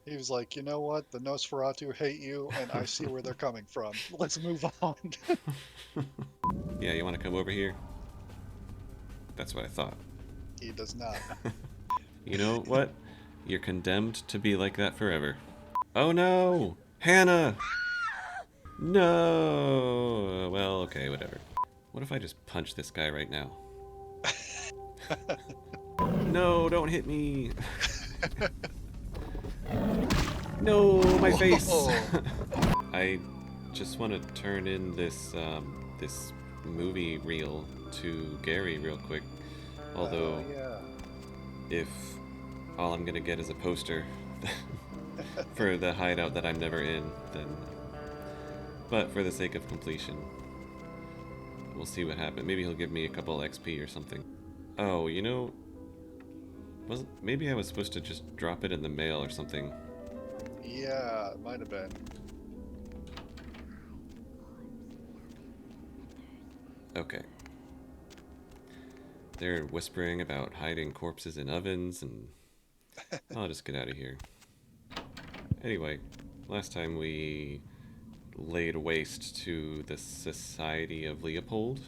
He was like, you know what? The Nosferatu hate you, and I see where they're coming from. Let's move on. Yeah, you want to come over here? That's what I thought. He does not. You know what? You're condemned to be like that forever. Oh no! Hannah! No! Well, okay, whatever. What if I just punch this guy right now? No, don't hit me! No, my face! Whoa! I just want to turn in this movie reel to Gary real quick. Oh, Although, yeah. if all I'm gonna get is a poster for the hideout that I'm never in, then. But for the sake of completion, we'll see what happens. Maybe he'll give me a couple XP or something. Oh, you know, wasn't maybe I was supposed to just drop it in the mail or something. Yeah, it might have been. Okay. They're whispering about hiding corpses in ovens, and I'll just get out of here. Anyway, last time we laid waste to the Society of Leopold,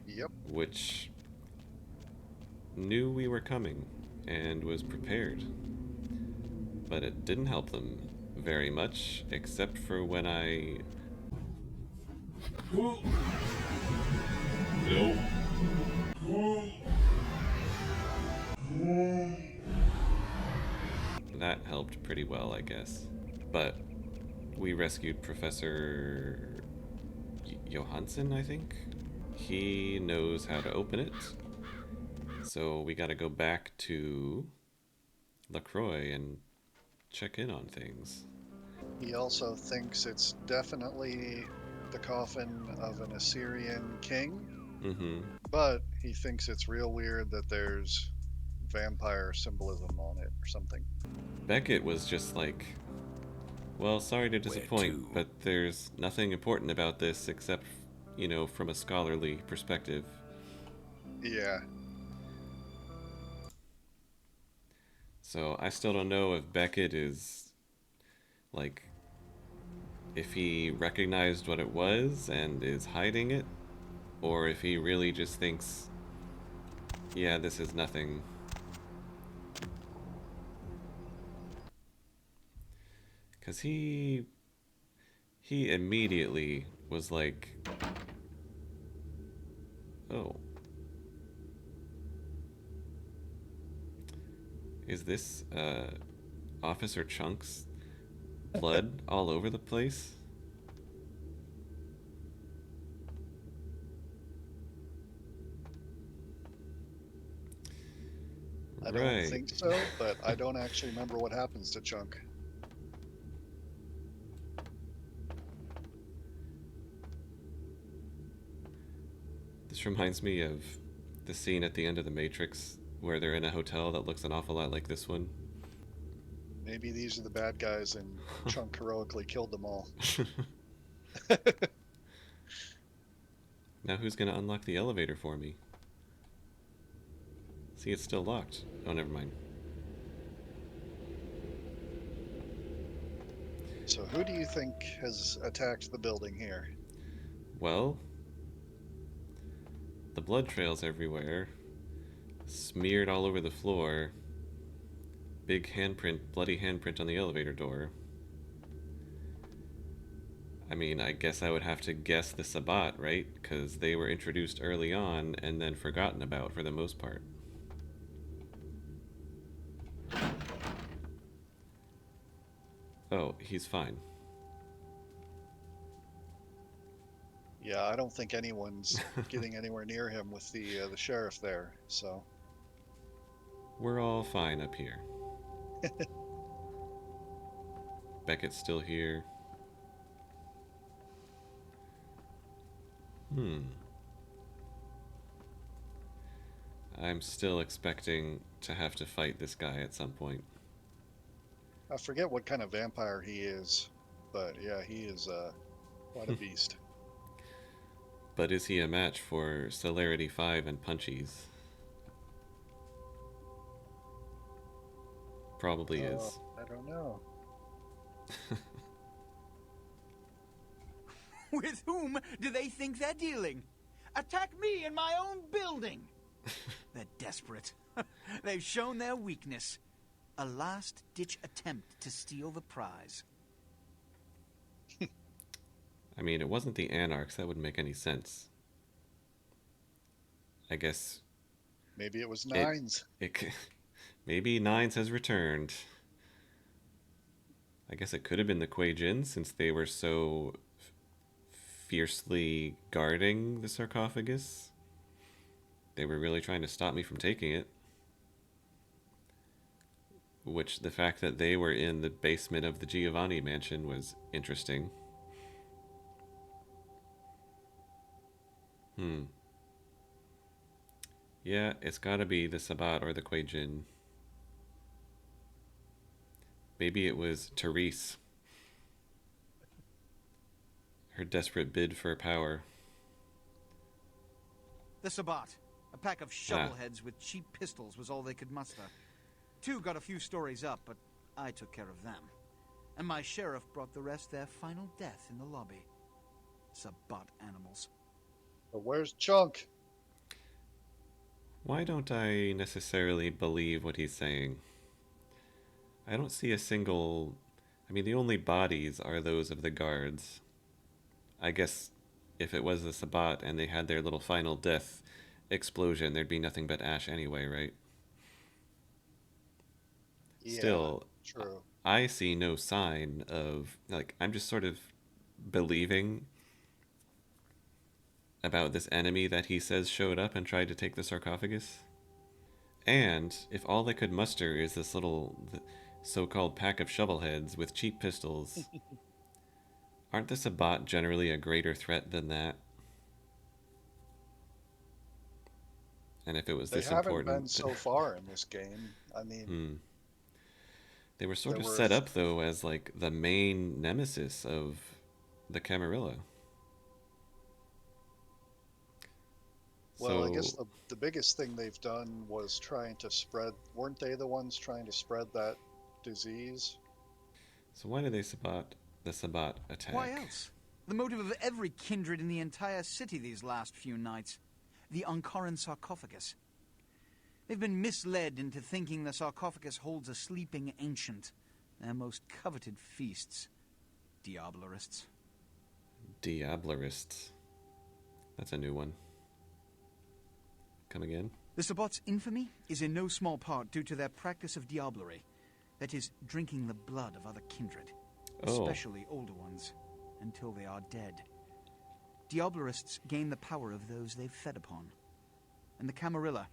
Yep. which knew we were coming and was prepared. But it didn't help them very much, except for when I. That helped pretty well, I guess. But we rescued Professor Johansson, I think. He knows how to open it. So we gotta go back to LaCroix and check in on things. He also thinks it's definitely the coffin of an Assyrian king, Mm hmm. but he thinks it's real weird that there's vampire symbolism on it or something. Beckett was just like, well, sorry to Where disappoint, to? but there's nothing important about this except, from a scholarly perspective. Yeah, So I still don't know if Beckett is, like, if he recognized what it was and is hiding it, or if he really just thinks, yeah, this is nothing. Because he immediately was like, oh, is this Officer Chunk's blood all over the place? I don't Right. think so, but I don't actually remember what happens to Chunk. This reminds me of the scene at the end of The Matrix where they're in a hotel that looks an awful lot like this one. Maybe these are the bad guys and Chunk heroically killed them all. Now who's gonna unlock the elevator for me? See, it's still locked. Oh, never mind. So who do you think has attacked the building here? Well, the blood trails everywhere, smeared all over the floor, big handprint, bloody handprint on the elevator door. I mean, I guess I would have to guess the Sabbat, right? Because they were introduced early on and then forgotten about for the most part. Oh, he's fine. Yeah, I don't think anyone's getting anywhere near him with the sheriff there. So We're all fine up here. Beckett's still here. Hmm. I'm still expecting to have to fight this guy at some point. I forget what kind of vampire he is, but yeah, he is quite a beast. But is he a match for Celerity 5 and Punchies? Probably is. I don't know. With whom do they think they're dealing? Attack me in my own building! They're desperate. They've shown their weakness. A last-ditch attempt to steal the prize. I mean, it wasn't the Anarchs. That wouldn't make any sense. I guess Maybe it was it Nines. it maybe Nines has returned. I guess it could have been the Kuei Jin since they were so fiercely guarding the sarcophagus. They were really trying to stop me from taking it. Which the fact that they were in the basement of the Giovanni mansion was interesting. Hmm. Yeah, it's gotta be the Sabbat or the Kuei Jin. Maybe it was Therese. Her desperate bid for power. The Sabbat. A pack of shovelheads with cheap pistols was all they could muster. Two got a few stories up, but I took care of them. And my sheriff brought the rest their final death in the lobby. Sabbat animals. But where's Chunk? Why don't I necessarily believe what he's saying? I don't see a single. I mean, the only bodies are those of the guards. I guess if it was the Sabbat and they had their little final death explosion, there'd be nothing but ash anyway, right? Yeah, Still, true. I see no sign of. Like, I'm just sort of believing about this enemy that he says showed up and tried to take the sarcophagus. And if all they could muster is this little so-called pack of shovelheads with cheap pistols, aren't the Sabbat generally a greater threat than that? And if it was They this haven't been important, so far in this game. I mean, they were sort there of were. set up though as like the main nemesis of the Camarilla. Well, I So, guess the biggest thing they've done was trying to spread. Weren't they the ones trying to spread that disease? so why do they Sabbat the Sabbat attack? Why else? The motive of every kindred in the entire city these last few nights. The Ankaran sarcophagus. They've been misled into thinking the sarcophagus holds a sleeping ancient. Their most coveted feasts. Diablerists. Diablerists. That's a new one. Come again? The Sabbat's infamy is in no small part due to their practice of diablerie. That is, drinking the blood of other kindred. Especially older ones. Until they are dead. Diablerists gain the power of those they've fed upon. And the Camarilla,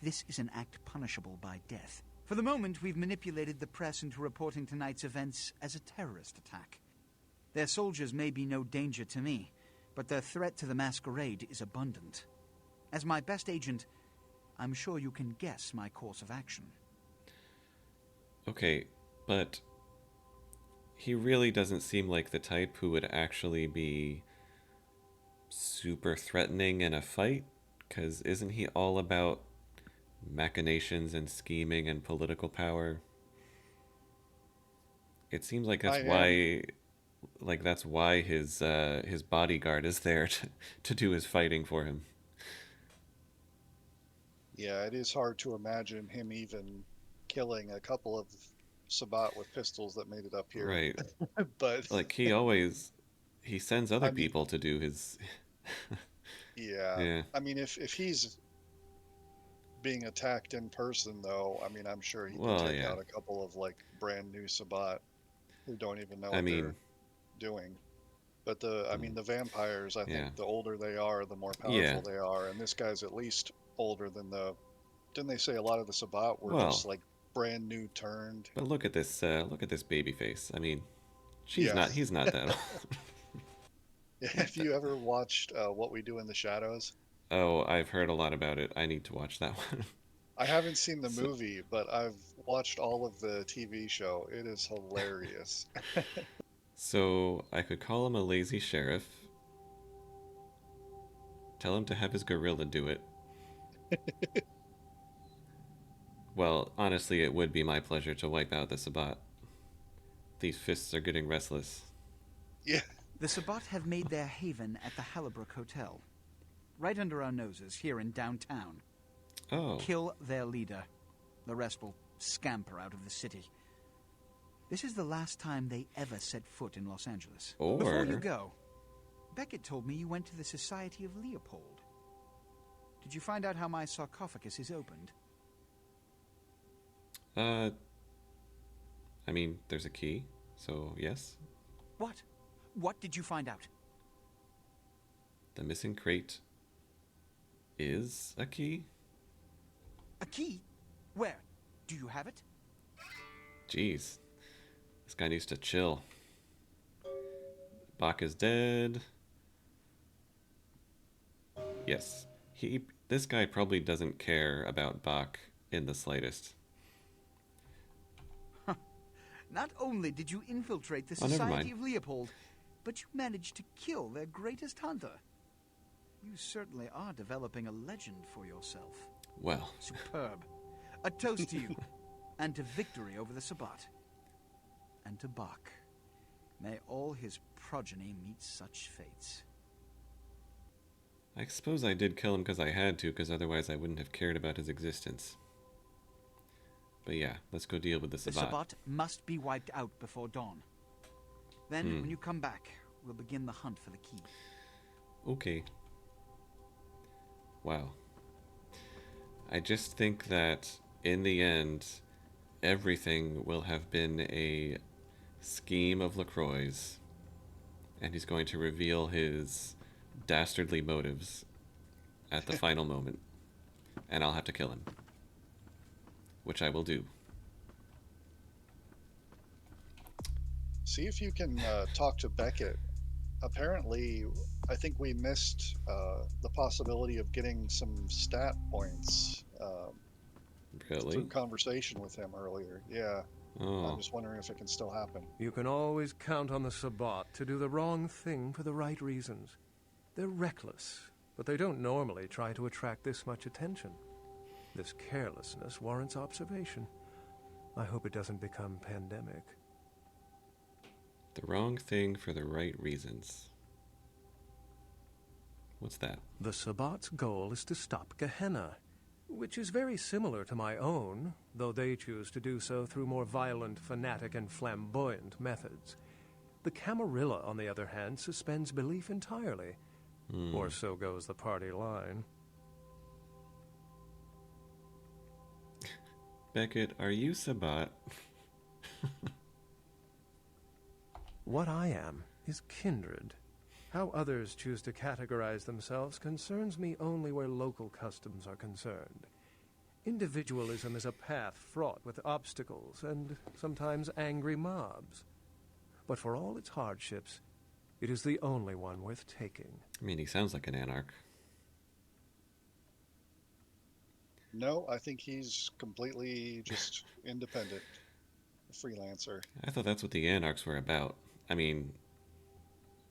this is an act punishable by death. For the moment, we've manipulated the press into reporting tonight's events as a terrorist attack. Their soldiers may be no danger to me, but their threat to the Masquerade is abundant. As my best agent, I'm sure you can guess my course of action. Okay, but he really doesn't seem like the type who would actually be super threatening in a fight, because isn't he all about machinations and scheming and political power? It seems like I that's am. why his bodyguard is there to do his fighting for him. Yeah, it is hard to imagine him even killing a couple of Sabbat with pistols that made it up here. Right. But Like he sends other I mean, people to do his yeah. yeah. I mean, if he's being attacked in person, though, I mean, I'm sure he could Well, take yeah. out a couple of like brand new Sabbat who don't even know I what mean, they're doing. But I mean, the vampires, I think yeah. the older they are, the more Yeah. powerful they are. And this guy's at least older than didn't they say a lot of the Sabbat were just Well, like brand new turned? but look at this baby face. I mean, Yeah. he's not that old. Have you ever watched What We Do in the Shadows? Oh, I've heard a lot about it. I need to watch that one. I haven't seen the So, movie, but I've watched all of the TV show. It is hilarious. so I could call him a lazy sheriff, tell him to have his gorilla do it. Well, honestly, it would be my pleasure to wipe out the Sabbat. These fists are getting restless. Yeah. The Sabbat have made their haven at the Hallibrook Hotel, right under our noses here in downtown. Oh. Kill their leader. The rest will scamper out of the city. This is the last time they ever set foot in Los Angeles. Or... Before you go, Beckett told me you went to the Society of Leopold. Did you find out how my sarcophagus is opened? I mean, there's a key, so yes. What? What did you find out? The missing crate is a key? A key? Where? Do you have it? Jeez. This guy needs to chill. Bach is dead. Yes. This guy probably doesn't care about Bach in the slightest. Not only did you infiltrate the Never Society mind. of Leopold, but you managed to kill their greatest hunter. You certainly are developing a legend for yourself. Well. Superb. A toast to you, and to victory over the Sabbat. And to Bach. May all his progeny meet such fates. I suppose I did kill him because I had to, because otherwise I wouldn't have cared about his existence. But yeah, let's go deal with the The Sabbat. Sabbat must be wiped out before dawn. Then, when you come back, we'll begin the hunt for the key. Okay. Wow. I just think that, in the end, everything will have been a scheme of LaCroix's, and he's going to reveal his dastardly motives at the final moment, and I'll have to kill him. Which I will do. See if you can talk to Beckett. Apparently, I think we missed the possibility of getting some stat points Really? through conversation with him earlier. Yeah. Oh. I'm just wondering if it can still happen. You can always count on the Sabbat to do the wrong thing for the right reasons. They're reckless, but they don't normally try to attract this much attention. This carelessness warrants observation. I hope it doesn't become pandemic. The wrong thing for the right reasons. What's that? The Sabbat's goal is to stop Gehenna, which is very similar to my own, though they choose to do so through more violent, fanatic, and flamboyant methods. The Camarilla, on the other hand, suspends belief entirely. Or so goes the party line. Beckett, are you Sabbat? What I am is kindred. How others choose to categorize themselves concerns me only where local customs are concerned. Individualism is a path fraught with obstacles and sometimes angry mobs. But for all its hardships, it is the only one worth taking. I mean, he sounds like an anarch. No, I think he's completely just independent. A freelancer. I thought that's what the anarchs were about. I mean,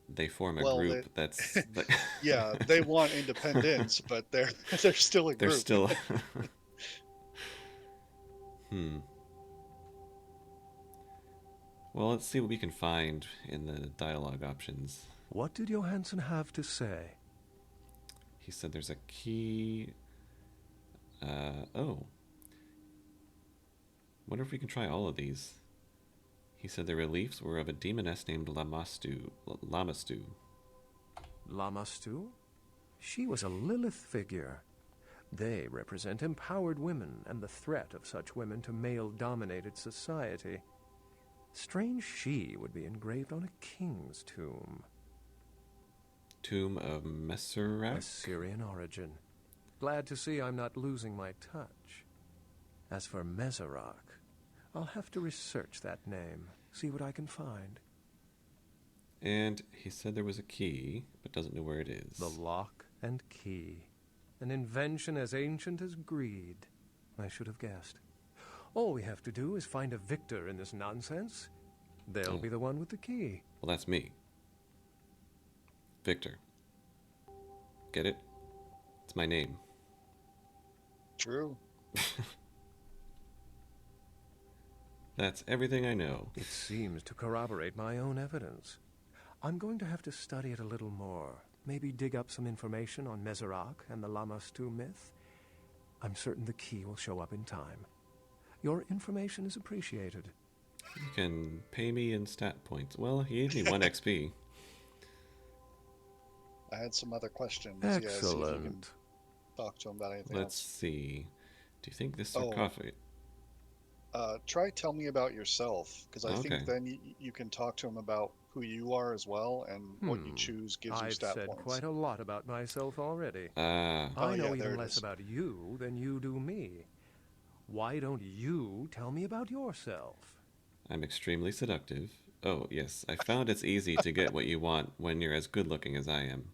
they form a Well, group that's... like Yeah, they want independence, but they're still a they're group. still... Well, let's see what we can find in the dialogue options. What did Johansson have to say? He said there's a key... oh. Wonder if we can try all of these. He said the reliefs were of a demoness named Lamastu. Lamastu? She was a Lilith figure. They represent empowered women and the threat of such women to male-dominated society. Strange she would be engraved on a king's tomb. Tomb of Masquerade? Assyrian origin. Glad to see I'm not losing my touch. As for Meserock, I'll have to research that name, see what I can find. And he said there was a key, but doesn't know where it is. The lock and key. An invention as ancient as greed. I should have guessed. All we have to do is find a victor in this nonsense. They'll be the one with the key. Well, that's me. Victor. Get it? It's my name. True. That's everything I know. It seems to corroborate my own evidence. I'm going to have to study it a little more. Maybe dig up some information on Meserac and the Lammastu myth. I'm certain the key will show up in time. Your information is appreciated. You can pay me in stat points. Well, he gave me 1 XP. I had some other questions. Excellent. Yeah, see if you can talk to him about anything Let's else. see. Do you think this Oh. sarcophagus... Try tell me about yourself, because I Okay. think then you can talk to him about who you are as well, and what you choose gives you I've stat said points. quite a lot about myself already. Ah, Oh, I know yeah, there even it less is. about you than you do me. Why don't you tell me about yourself? I'm extremely seductive. Oh, yes, I found it's easy to get what you want when you're as good-looking as I am.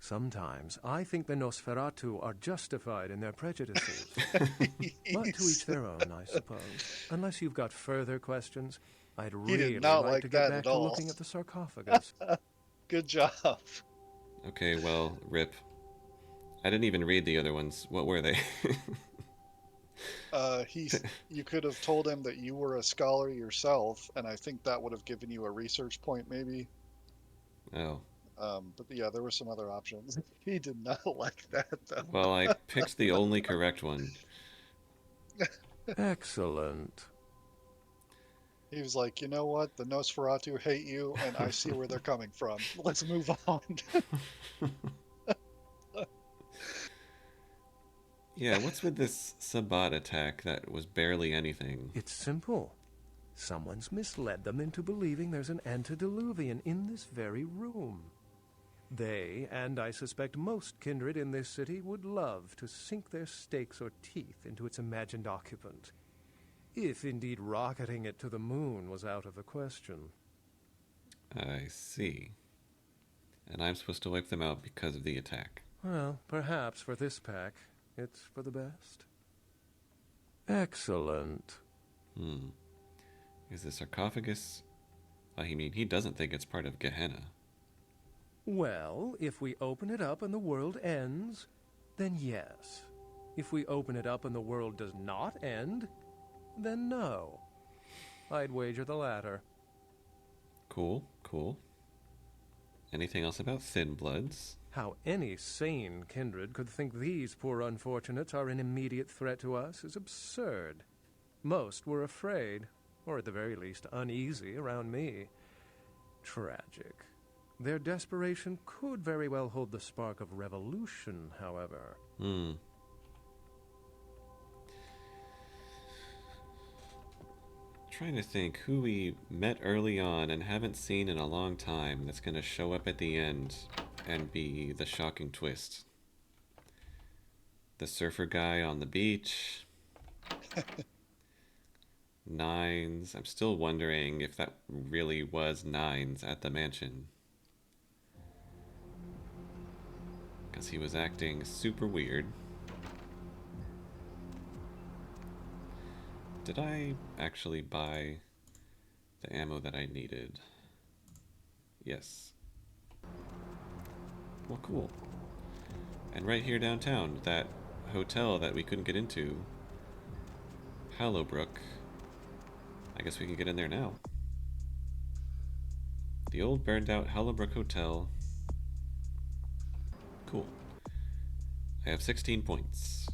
Sometimes I think the Nosferatu are justified in their prejudices. But to each their own, I suppose. Unless you've got further questions, I'd He did really not like like to that get at back to all. looking at the sarcophagus. Good job. Okay, well, rip. I didn't even read the other ones. What were they? You could have told him that you were a scholar yourself, and I think that would have given you a research point, maybe. Oh. But yeah, there were some other options. He did not like that, though. Well, I picked the only correct one. Excellent. He was like, you know what? The Nosferatu hate you, and I see where they're coming from. Let's move on. Yeah, what's with this Sabbat attack that was barely anything? It's simple. Someone's misled them into believing there's an antediluvian in this very room. They, and I suspect most kindred in this city, would love to sink their stakes or teeth into its imagined occupant. If indeed rocketing it to the moon was out of the question. I see. And I'm supposed to wipe them out because of the attack. Well, perhaps for this pack, it's for the best. Excellent. Is the sarcophagus... I mean, he doesn't think it's part of Gehenna. Well, if we open it up and the world ends, then yes. If we open it up and the world does not end, then no. I'd wager the latter. Cool, cool. Anything else about Thin Bloods? How any sane kindred could think these poor unfortunates are an immediate threat to us is absurd. Most were afraid, or at the very least uneasy, around me. Tragic. Their desperation could very well hold the spark of revolution, however. Trying to think who we met early on and haven't seen in a long time that's going to show up at the end and be the shocking twist. The surfer guy on the beach. Nines. I'm still wondering if that really was Nines at the mansion. Because he was acting super weird. Did I actually buy the ammo that I needed? Yes. Well, cool. And right here downtown, that hotel that we couldn't get into, Hallowbrook. I guess we can get in there now. The old burned out Hallowbrook Hotel. Cool. I have 16 points.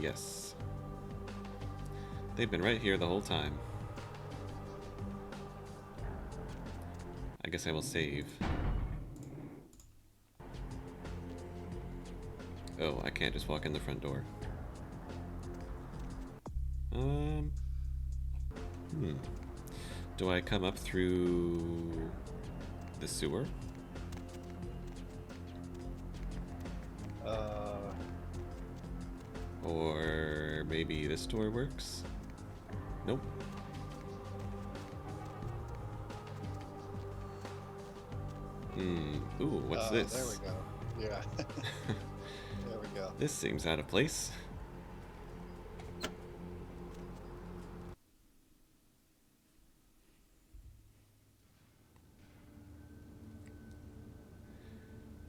Yes. They've been right here the whole time. I guess I will save. Oh, I can't just walk in the front door. Do I come up through the sewer? Or maybe this door works? Nope. Ooh, what's this? There we go. Yeah. There we go. This seems out of place.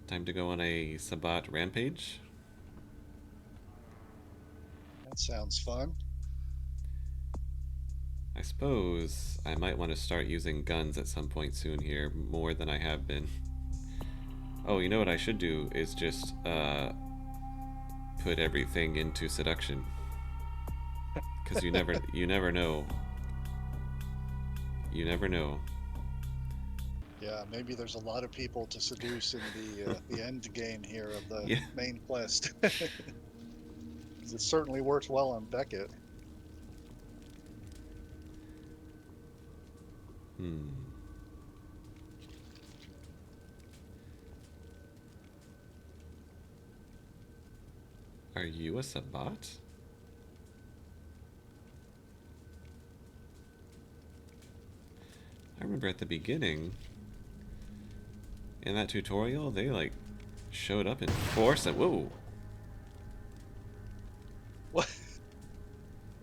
Time to go on a Sabbat rampage. That sounds fun. I suppose I might want to start using guns at some point soon here, more than I have been. Oh, you know what I should do is just put everything into seduction, because you never know. You never know. Yeah, maybe there's a lot of people to seduce in the end game here of the Yeah. main quest. 'Cause it certainly works well on Beckett. Hmm. Are you a Sabbat? I remember at the beginning, in that tutorial, they like showed up in force and whoa. What?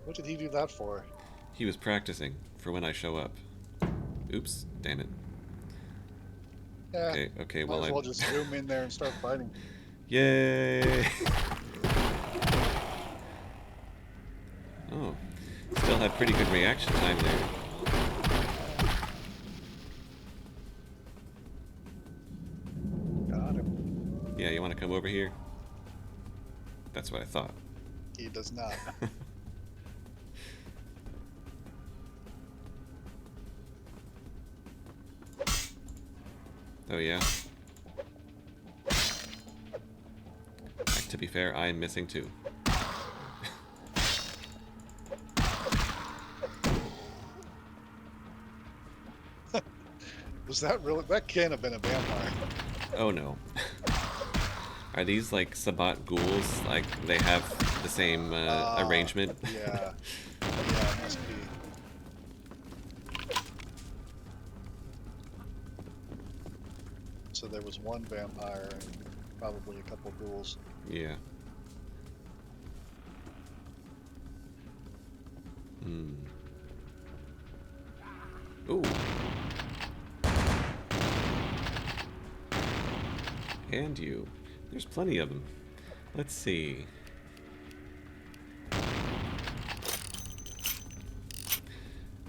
What did he do that for? He was practicing for when I show up. Oops, damn it. Yeah. Okay, Might well as well just zoom in there and start fighting. Yay! Oh, still had pretty good reaction time there. Got him. Yeah, you want to come over here? That's what I thought. He does not. Oh yeah. To be fair, I am missing too. Was that really? That can't have been a vampire. Oh no. Are these like Sabbat ghouls? Like they have the same arrangement? Yeah. Yeah, it must be. So there was one vampire and probably a couple ghouls. Yeah. Hmm. Ooh. And you. There's plenty of them. Let's see.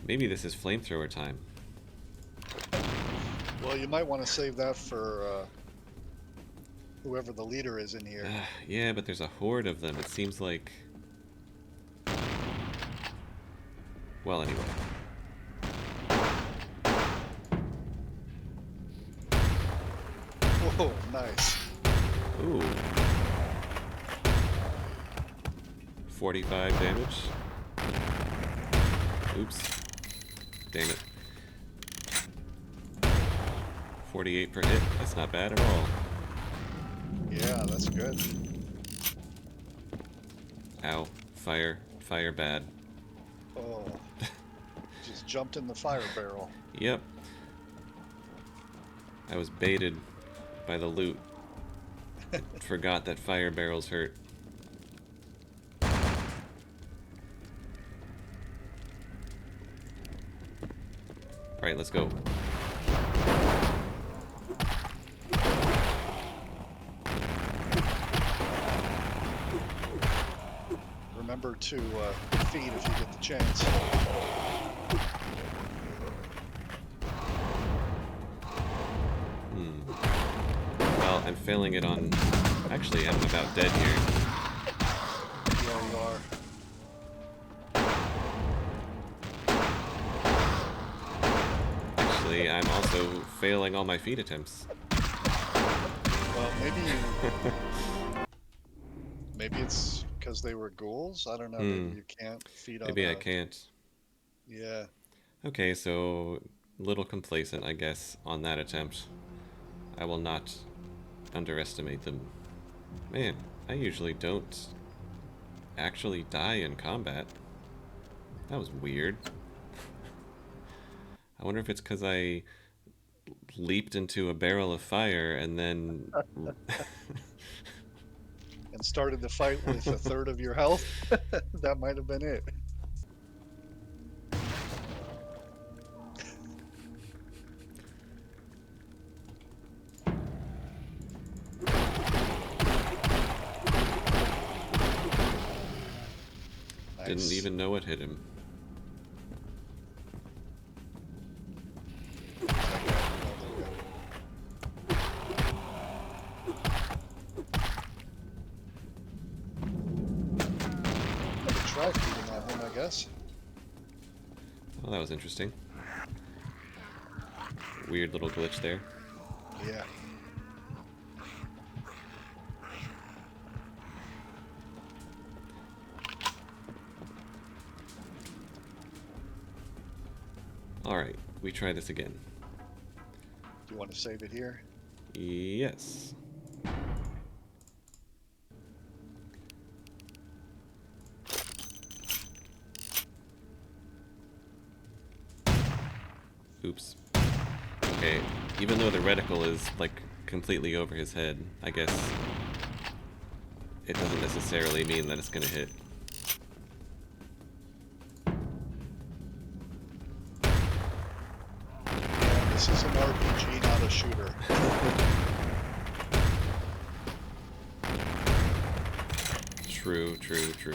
Maybe this is flamethrower time. Well, you might want to save that for whoever the leader is in here. Yeah, but there's a horde of them. It seems like... Well, anyway. Whoa, nice. Ooh. 45 damage. Oops. Dang it. 48 per hit. That's not bad at all. Yeah, that's good. Ow. Fire. Fire bad. Oh. Just jumped in the fire barrel. Yep. I was baited by the loot. Forgot that fire barrels hurt. Alright, let's go. Remember to feed if you get the chance. Well, I'm failing it on... Actually, I'm about dead here. Yeah, you are. Actually, I'm also failing all my feed attempts. Well, maybe you... Maybe it's because they were ghouls? I don't know. Maybe you can't feed on Maybe I can't. Yeah. Okay, so... a little complacent, I guess, on that attempt. I will not underestimate them. Man, I usually don't actually die in combat. That was weird. I wonder if it's because I leaped into a barrel of fire and then... And started the fight with a third of your health? That might have been it. Didn't even know what hit him. Well, that was interesting. Weird little glitch there. Yeah. Alright, we try this again. Do you want to save it here? Yes. Oops. Okay, even though the reticle is, like, completely over his head, I guess it doesn't necessarily mean that it's gonna hit. Yeah, this is an RPG, not a shooter. True, true, true.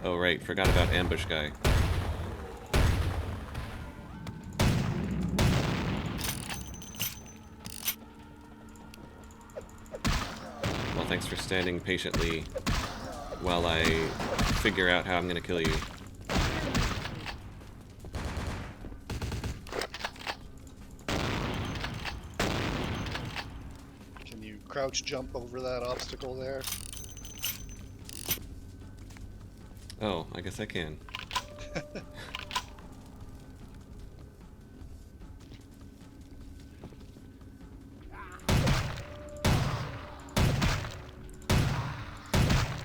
Oh, right, forgot about ambush guy. Well, thanks for standing patiently while I figure out how I'm gonna kill you. Can you crouch jump over that obstacle there? Oh, I guess I can.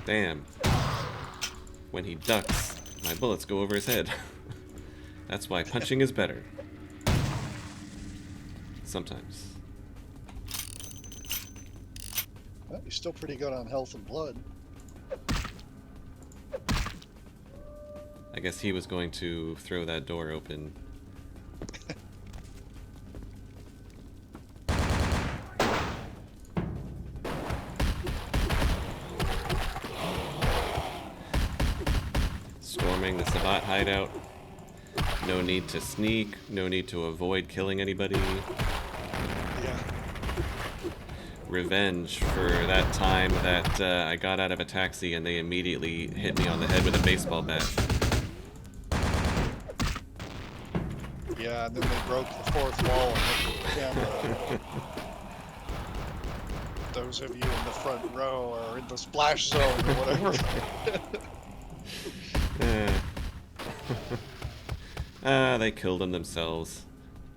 Damn. When he ducks, my bullets go over his head. That's why punching is better. Sometimes. Well, you're still pretty good on health and blood. I guess he was going to throw that door open. Storming the Sabbat hideout. No need to sneak, no need to avoid killing anybody. Yeah. Revenge for that time that I got out of a taxi and they immediately hit me on the head with a baseball bat. Yeah, and then they broke the fourth wall and hit the camera. Those of you in the front row are in the splash zone or whatever. They killed them themselves.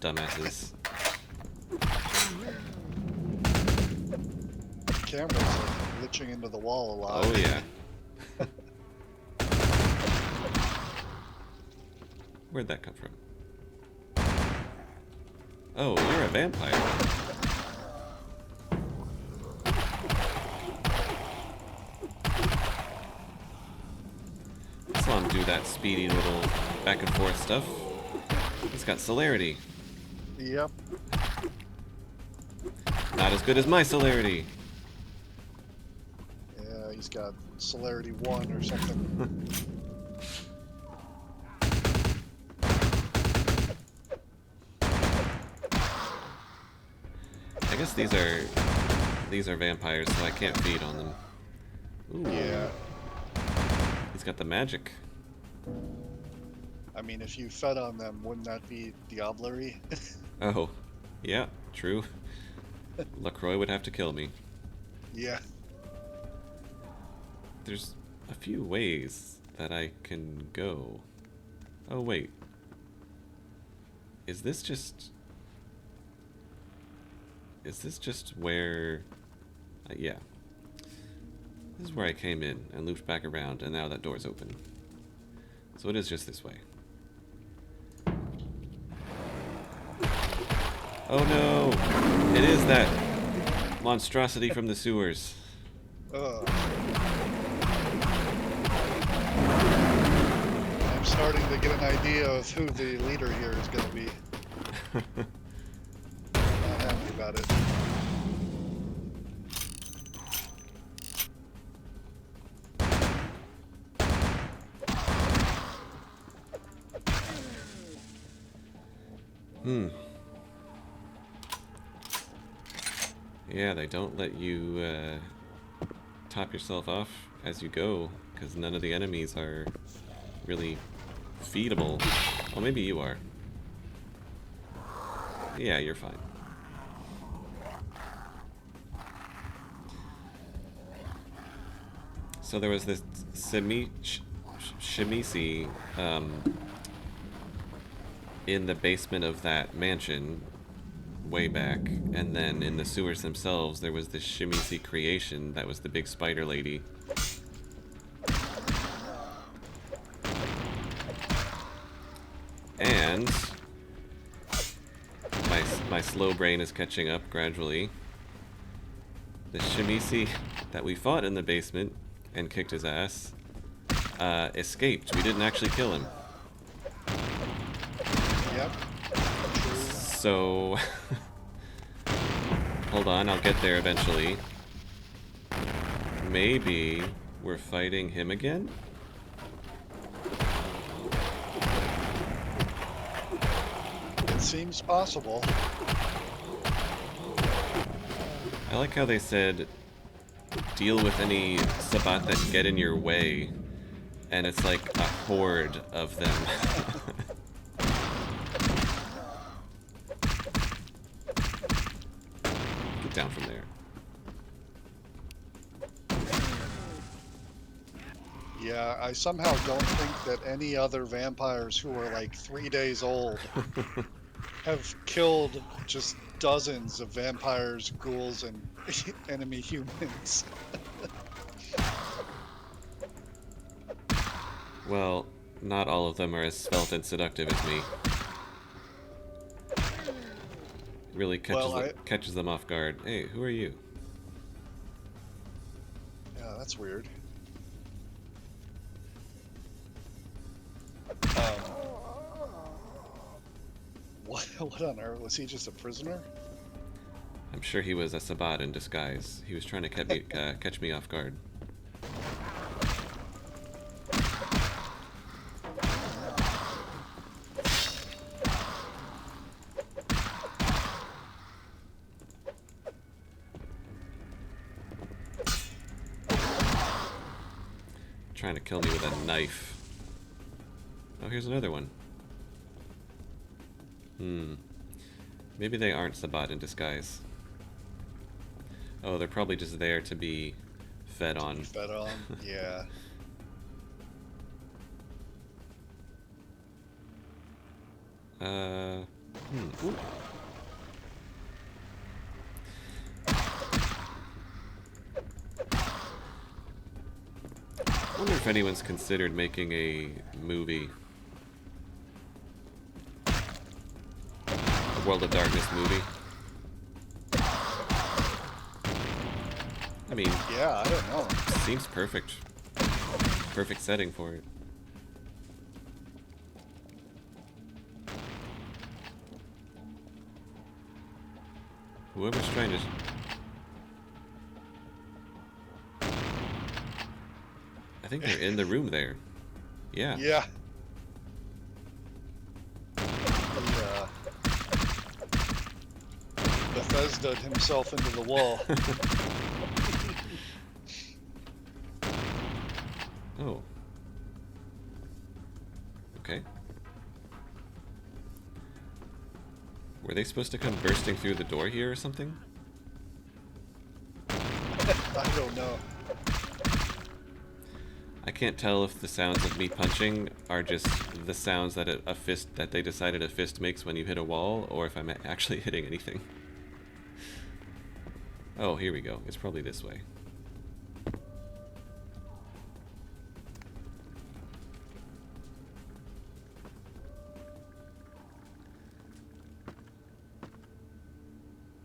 Dumbasses. Cameras are glitching into the wall a lot. Oh yeah. Where'd that come from? Oh, you're a vampire. I saw him do that speedy little back and forth stuff. He's got celerity. Yep. Not as good as my celerity. Yeah, he's got celerity 1 or something. I guess these are vampires, so I can't feed on them. Ooh. Yeah. He's got the magic. I mean, if you fed on them, wouldn't that be diablerie? Oh, yeah, true. LaCroix would have to kill me. Yeah. There's a few ways that I can go. Oh, wait. Is this just where... yeah. This is where I came in and looped back around, and now that door's open. So it is just this way. Oh no! It is that monstrosity from the sewers. I'm starting to get an idea of who the leader here is going to be. I'm not happy about it. Yeah, they don't let you top yourself off as you go, because none of the enemies are really feedable. Oh, maybe you are. Yeah, you're fine. So there was this Shimisi in the basement of that mansion way back, and then in the sewers themselves there was this Shimisi creation that was the big spider lady. And my slow brain is catching up gradually. The Shimisi that we fought in the basement and kicked his ass escaped. We didn't actually kill him. Yep. So hold on, I'll get there eventually. Maybe we're fighting him again? It seems possible. I like how they said deal with any Sabbat that get in your way, and it's like a horde of them. Get down from there. Yeah, I somehow don't think that any other vampires who are like 3 days old have killed just dozens of vampires, ghouls, and enemy humans. Well, not all of them are as svelte and seductive as me. Really catches them off guard. Hey, who are you? Yeah, that's weird. What on earth? Was he just a prisoner? I'm sure he was a Sabbat in disguise. He was trying to catch me off guard. Trying to kill me with a knife. Oh, here's another one. Maybe they aren't Sabbat in disguise. Oh, they're probably just there to be fed on. Fed on, yeah. Ooh. I wonder if anyone's considered making a movie. A World of Darkness movie. I mean, Yeah, I don't know. seems perfect. Perfect setting for it. Whoever's trying to... I think they're in the room there. Yeah. Yeah. Bethesda'd himself into the wall. Oh. Okay. Were they supposed to come bursting through the door here or something? I don't know. I can't tell if the sounds of me punching are just the sounds that a fist that they decided a fist makes when you hit a wall, or if I'm actually hitting anything. Oh, here we go. It's probably this way.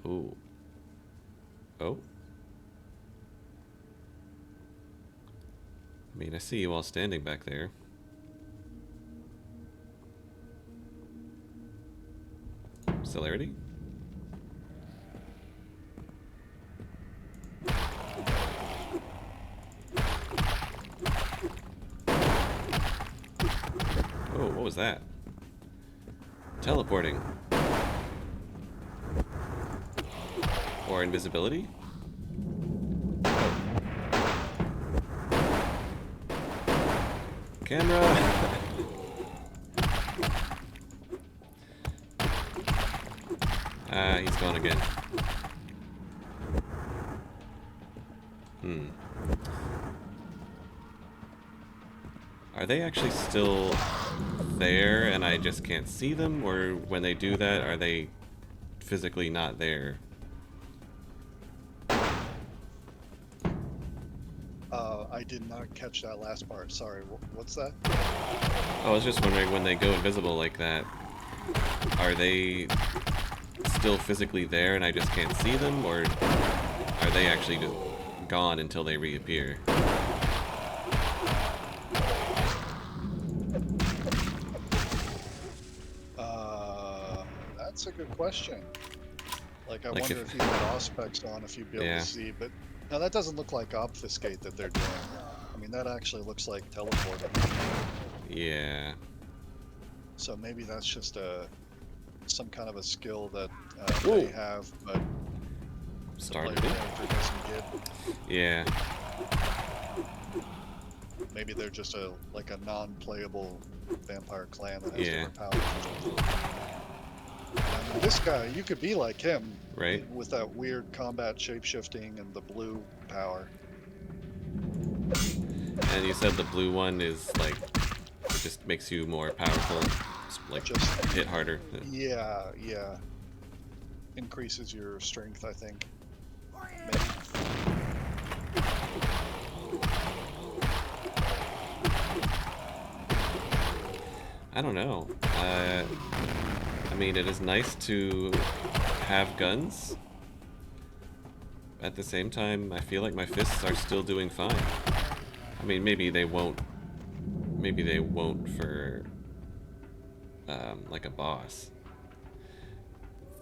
Ooh. Oh. I mean, I see you all standing back there. Celerity? Oh, what was that? Teleporting. Or invisibility? Camera! He's gone again. Are they actually still there and I just can't see them? Or when they do that, are they physically not there? I did not catch that last part. Sorry, what's that? I was just wondering, when they go invisible like that, are they still physically there and I just can't see them? Or are they actually just gone until they reappear? That's a good question. Like, I Like wonder if you had Auspex on, if you'd be able to see, but no, that doesn't look like obfuscate that they're doing. I mean, that actually looks like teleporting. Yeah. So maybe that's just some kind of a skill that Whoa. they have, but Started the player it. character doesn't get. Yeah. Maybe they're just like a non-playable vampire clan that has Yeah. different powers. I mean, this guy, you could be like him, Right. with that weird combat shapeshifting and the blue power. And you said the blue one is like, it just makes you more powerful, like Just hit harder. yeah. Increases your strength, I think. Maybe. I don't know. I mean, it is nice to have guns. At the same time, I feel like my fists are still doing fine. I mean, maybe they won't. Maybe they won't for like a boss.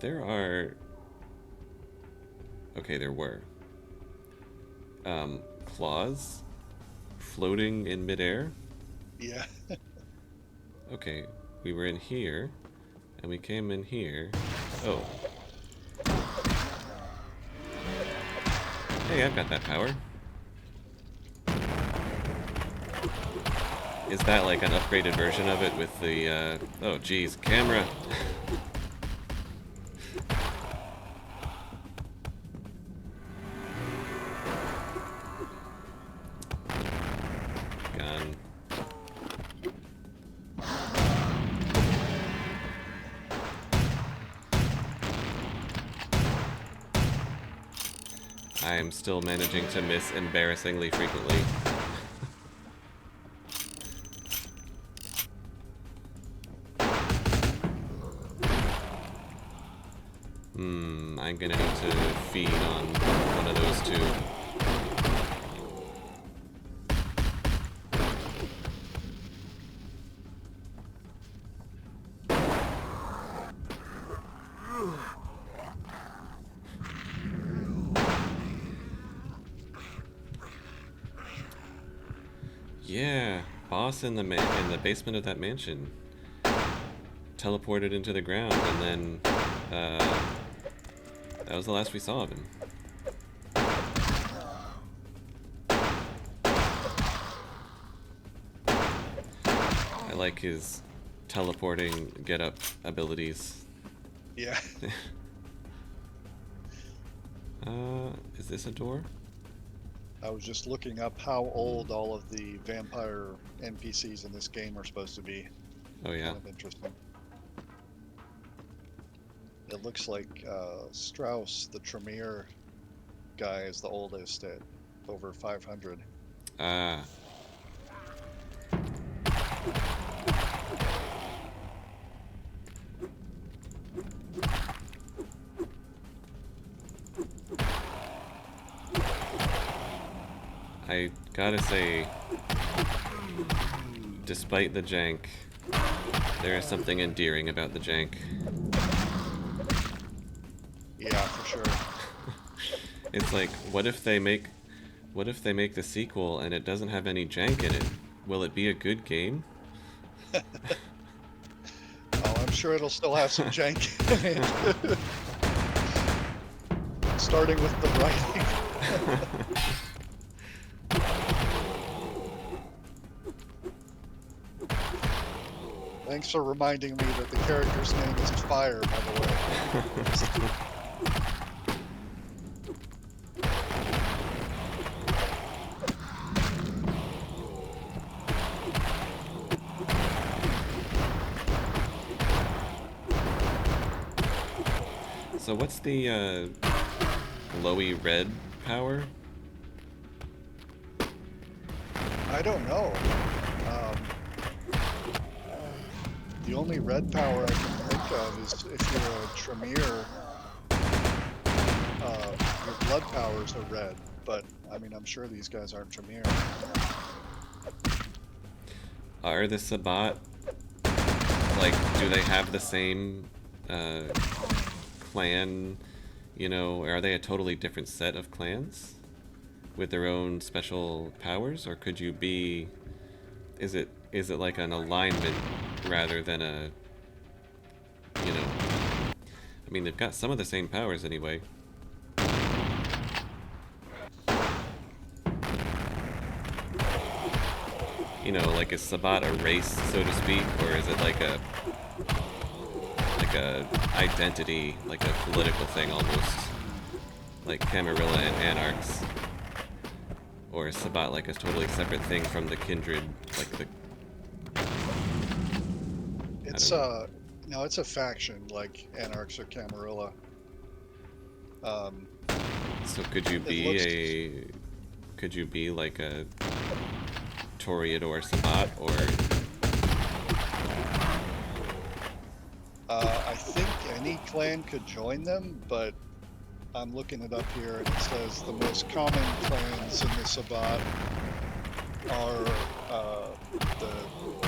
There are. Okay, there were claws floating in midair. Yeah. Okay, we were in here, and we came in here. Oh. Hey, I've got that power. Is that like an upgraded version of it with the, oh geez, camera! Gun. I am still managing to miss embarrassingly frequently. I'm gonna need to feed on one of those two. Yeah, boss in the basement of that mansion. Teleported into the ground, and then that was the last we saw of him. I like his teleporting get-up abilities. Yeah. Is this a door? I was just looking up how old all of the vampire NPCs in this game are supposed to be. Oh yeah. Kind of interesting. It looks like Strauss, the Tremere guy, is the oldest at over 500. Ah. I gotta say, despite the jank, there is something endearing about the jank. Yeah, for sure. It's like, what if they make the sequel and it doesn't have any jank in it? Will it be a good game? Oh, I'm sure it'll still have some jank in it. Starting with the writing. Thanks for reminding me that the character's name is Fire, by the way. So what's the glowy red power? I don't know. The only red power I can think of is if you're a Tremere, your blood powers are red. But, I mean, I'm sure these guys aren't Tremere. Are the Sabbat, like, do they have the same clan, you know, are they a totally different set of clans with their own special powers, or could you be, is it like an alignment rather than a, you know, I mean, they've got some of the same powers anyway. You know, like, is Sabbat a race, so to speak, or is it like a identity, like a political thing almost, like Camarilla and Anarchs? Or is Sabbat like a totally separate thing from the kindred, like the... It's no, it's a faction like Anarchs or Camarilla. So could you be like a Toreador Sabbat, or... I think any clan could join them, but I'm looking it up here and it says the most common clans in the Sabbat are the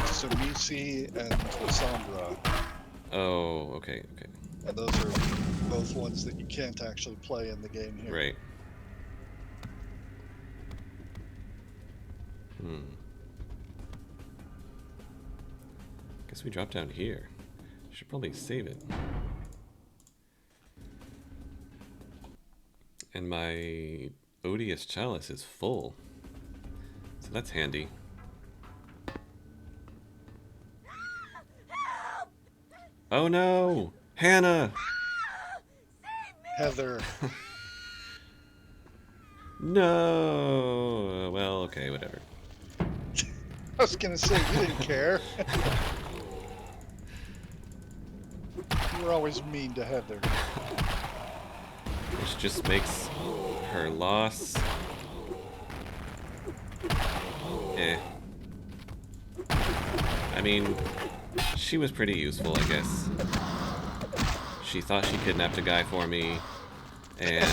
Sumisi and the Sombra. Oh, okay. And those are both ones that you can't actually play in the game here. Right. Guess we drop down here. Should probably save it. And my odious chalice is full, so that's handy. Oh no! Hannah! Heather. No! Well, okay, whatever. I was gonna say, you didn't care. You were always mean to Heather. Which just makes her loss... I mean, she was pretty useful, I guess. She thought she kidnapped a guy for me, and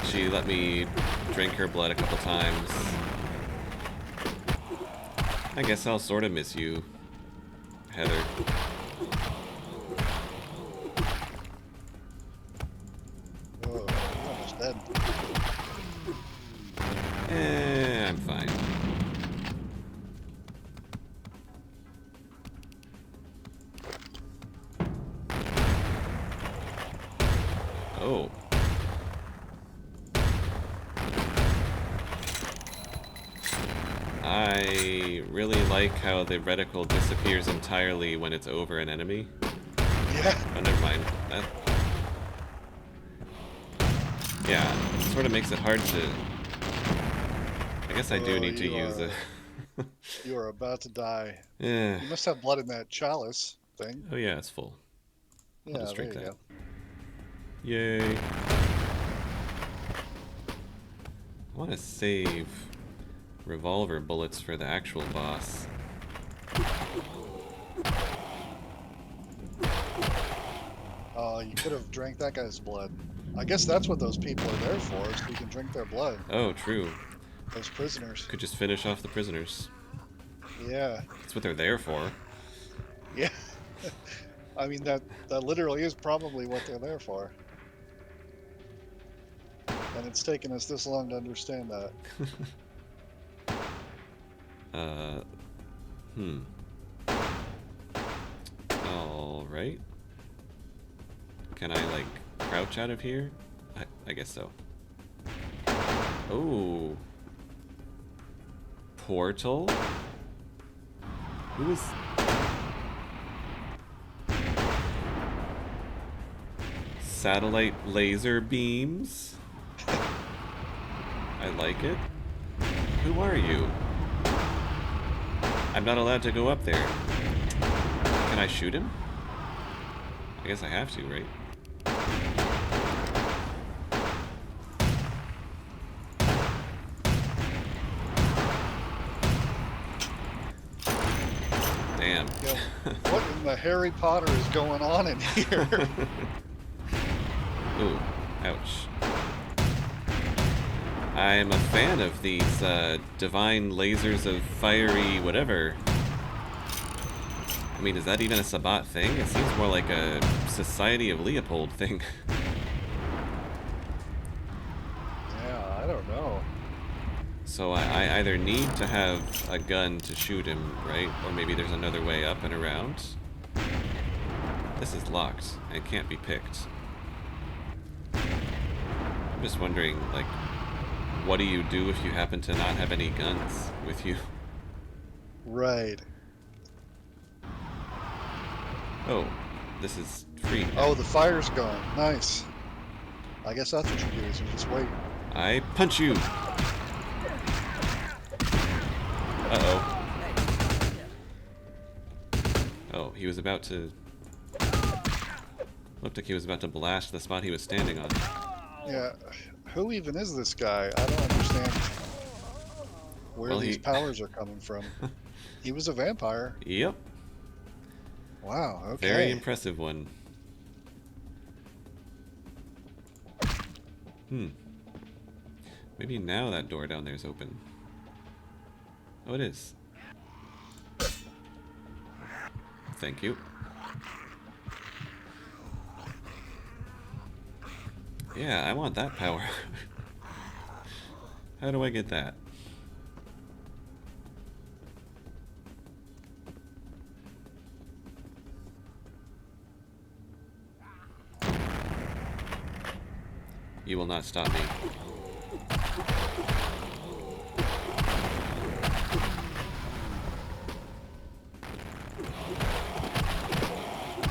she let me drink her blood a couple times. I guess I'll sort of miss you, Heather. Oh, I'm almost dead. I'm fine. Oh. I really like how the reticle disappears entirely when it's over an enemy. Yeah. Oh, never mind. That... Yeah, it sort of makes it hard to... I guess I do need to use it. You are about to die. Yeah. You must have blood in that chalice thing. Oh yeah, it's full. I'll Yeah, just drink there you that. go. Yay. I want to save revolver bullets for the actual boss. You could have drank that guy's blood. I guess that's what those people are there for, is so you can drink their blood. Oh, true. Those prisoners. Could just finish off the prisoners. Yeah. That's what they're there for. Yeah. I mean, that literally is probably what they're there for. And it's taken us this long to understand that. Alright. Can I, like, crouch out of here? I guess so. Oh. Portal? Who is... satellite laser beams. I like it. Who are you? I'm not allowed to go up there. Can I shoot him? I guess I have to, right? Damn. Yo, what in the Harry Potter is going on in here? Ooh, ouch. I'm a fan of these divine lasers of fiery whatever. I mean, is that even a Sabbat thing? It seems more like a Society of Leopold thing. Yeah, I don't know. So I either need to have a gun to shoot him, right? Or maybe there's another way up and around. This is locked. It can't be picked. I'm just wondering, like, what do you do if you happen to not have any guns with you? Right. Oh, this is free. Oh, the fire's gone. Nice. I guess that's what you do, is you just wait. I punch you! Uh-oh. Oh, he was about to... Looked like he was about to blast the spot he was standing on. Yeah. Who even is this guy? I don't understand where these powers are coming from. He was a vampire. Yep. Wow, okay. Very impressive one. Maybe now that door down there is open. Oh, it is. Thank you. Yeah, I want that power. How do I get that? You will not stop me.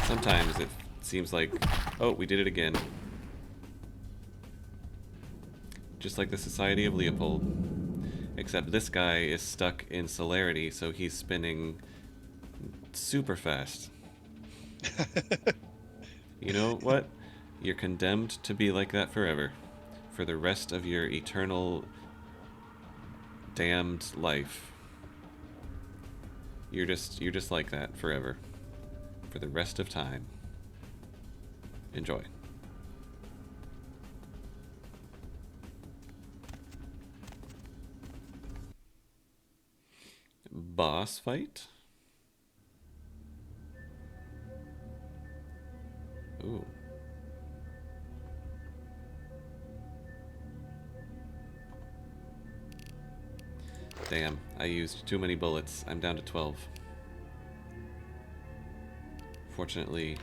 Sometimes it seems like, oh, we did it again. Just like the Society of Leopold. Except this guy is stuck in celerity, so he's spinning super fast. You know what? You're condemned to be like that forever. For the rest of your eternal damned life. You're just like that forever. For the rest of time. Enjoy. Boss fight? Ooh. Damn, I used too many bullets. I'm down to 12. Fortunately,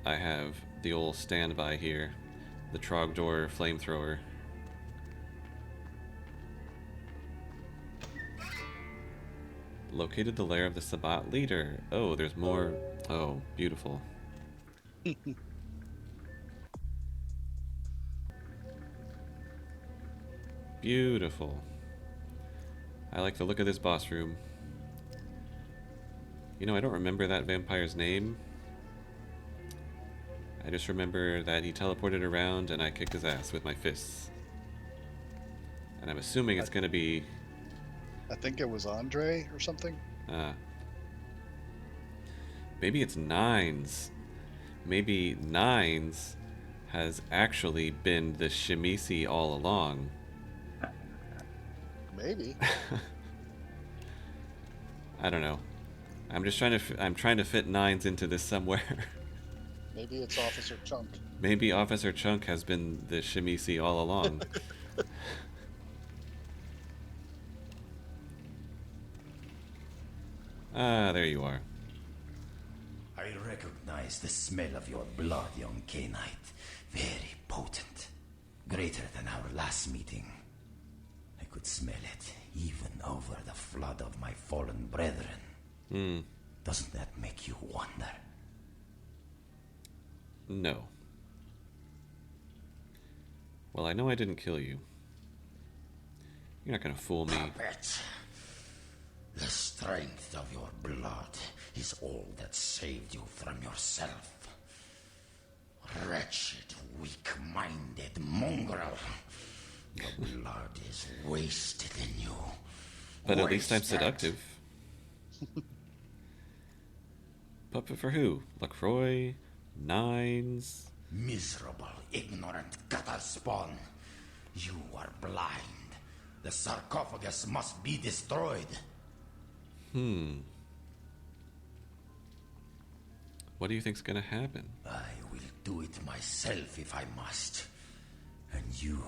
I have the old standby here. The Trogdor flamethrower. Located the lair of the Sabbat leader. Oh, there's more. Oh, beautiful. Beautiful. I like the look of this boss room. You know, I don't remember that vampire's name. I just remember that he teleported around and I kicked his ass with my fists. And I'm assuming it's gonna be... I think it was Andre or something. Maybe it's Nines. Maybe Nines has actually been the Shimisi all along. Maybe. I don't know. I'm just trying to. I'm trying to fit Nines into this somewhere. Maybe it's Officer Chunk. Maybe Officer Chunk has been the Shimisi all along. Ah, there you are. I recognize the smell of your blood, young K-Knight. Very potent. Greater than our last meeting. I could smell it, even over the flood of my fallen brethren. Doesn't that make you wonder? No. Well, I know I didn't kill you. You're not gonna fool me. Puppet. The strength of your blood is all that saved you from yourself. Wretched, weak-minded mongrel. The blood is wasted in you. But at least I'm Wasted. seductive. Puppet for who? LaCroix? Nines? Miserable, ignorant gutter spawn. You are blind. The sarcophagus must be destroyed. What do you think's gonna happen? I will do it myself if I must. And you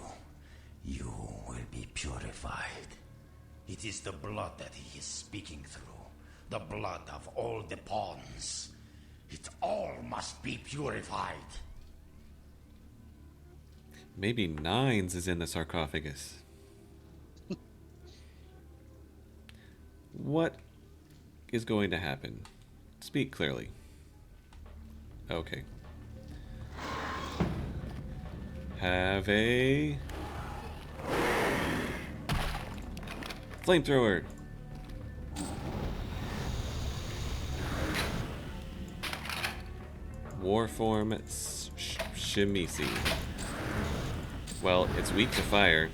will be purified. It is the blood that he is speaking through. The blood of all the pawns. It all must be purified. Maybe Nines is in the sarcophagus. What is going to happen? Speak clearly. Okay. Have a flamethrower. Warform Shimisi. Well, it's weak to fire.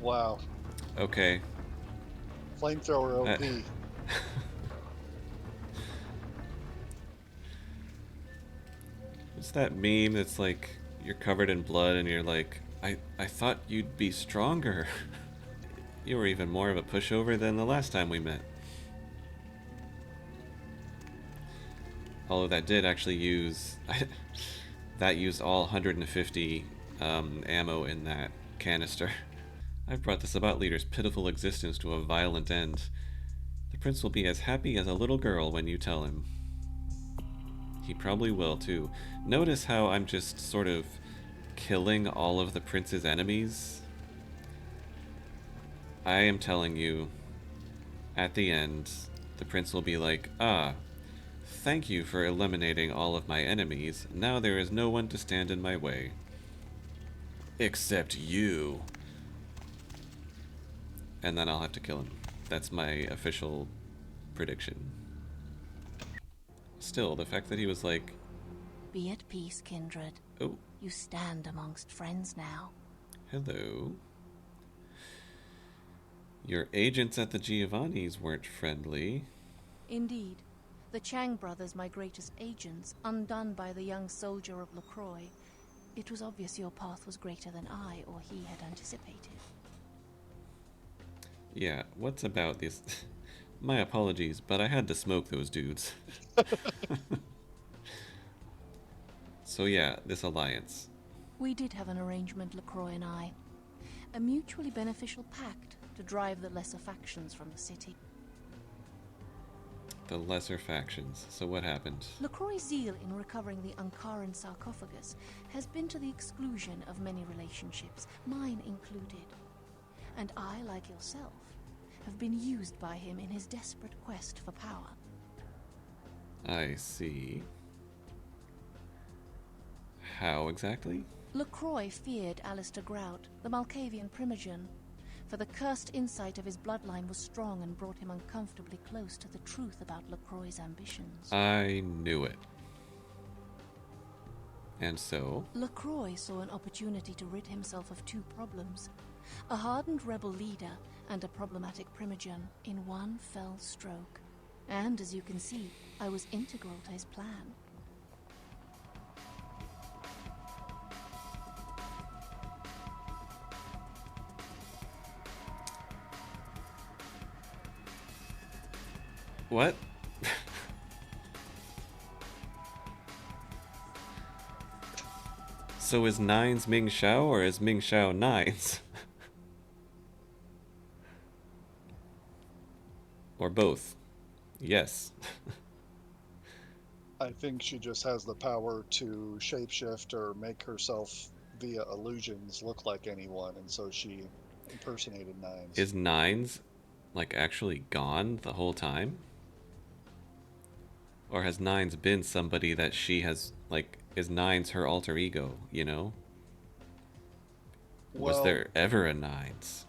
Wow. Okay. Flamethrower OP. It's that meme that's like, you're covered in blood and you're like, I thought you'd be stronger. You were even more of a pushover than the last time we met. Although that did actually use... that used all 150 ammo in that canister. I've brought the Sabbat leader's pitiful existence to a violent end. The prince will be as happy as a little girl when you tell him. He probably will, too. Notice how I'm just sort of killing all of the prince's enemies? I am telling you, at the end, the prince will be like, ah, thank you for eliminating all of my enemies. Now there is no one to stand in my way. Except you. And then I'll have to kill him. That's my official prediction. Still, the fact that he was like... Be at peace, kindred. Oh, You stand amongst friends now. hello. Your agents at the Giovanni's weren't friendly. Indeed. The Chang brothers, my greatest agents, undone by the young soldier of LaCroix. It was obvious your path was greater than I or he had anticipated. Yeah, what's about this? My apologies, but I had to smoke those dudes. So yeah, this alliance. We did have an arrangement, LaCroix and I. A mutually beneficial pact to drive the lesser factions from the city. The lesser factions. So what happened? LaCroix's zeal in recovering the Ankaran sarcophagus has been to the exclusion of many relationships, mine included. And I, like yourself, have been used by him in his desperate quest for power. I see. How exactly? LaCroix feared Alistair Grout, the Malkavian primogen, for the cursed insight of his bloodline was strong and brought him uncomfortably close to the truth about LaCroix's ambitions. I knew it. And so? LaCroix saw an opportunity to rid himself of two problems: a hardened rebel leader and a problematic primogen in one fell stroke. And as you can see, I was integral to his plan. What? So is Nines Ming Xiao or is Ming Xiao Nines? Or both? Yes. I think she just has the power to shapeshift or make herself via illusions look like anyone, and so she impersonated Nines. Is Nines like actually gone the whole time? Or has Nines been somebody that she has, like, is Nines her alter ego, you know? Was Well, there ever a Nines?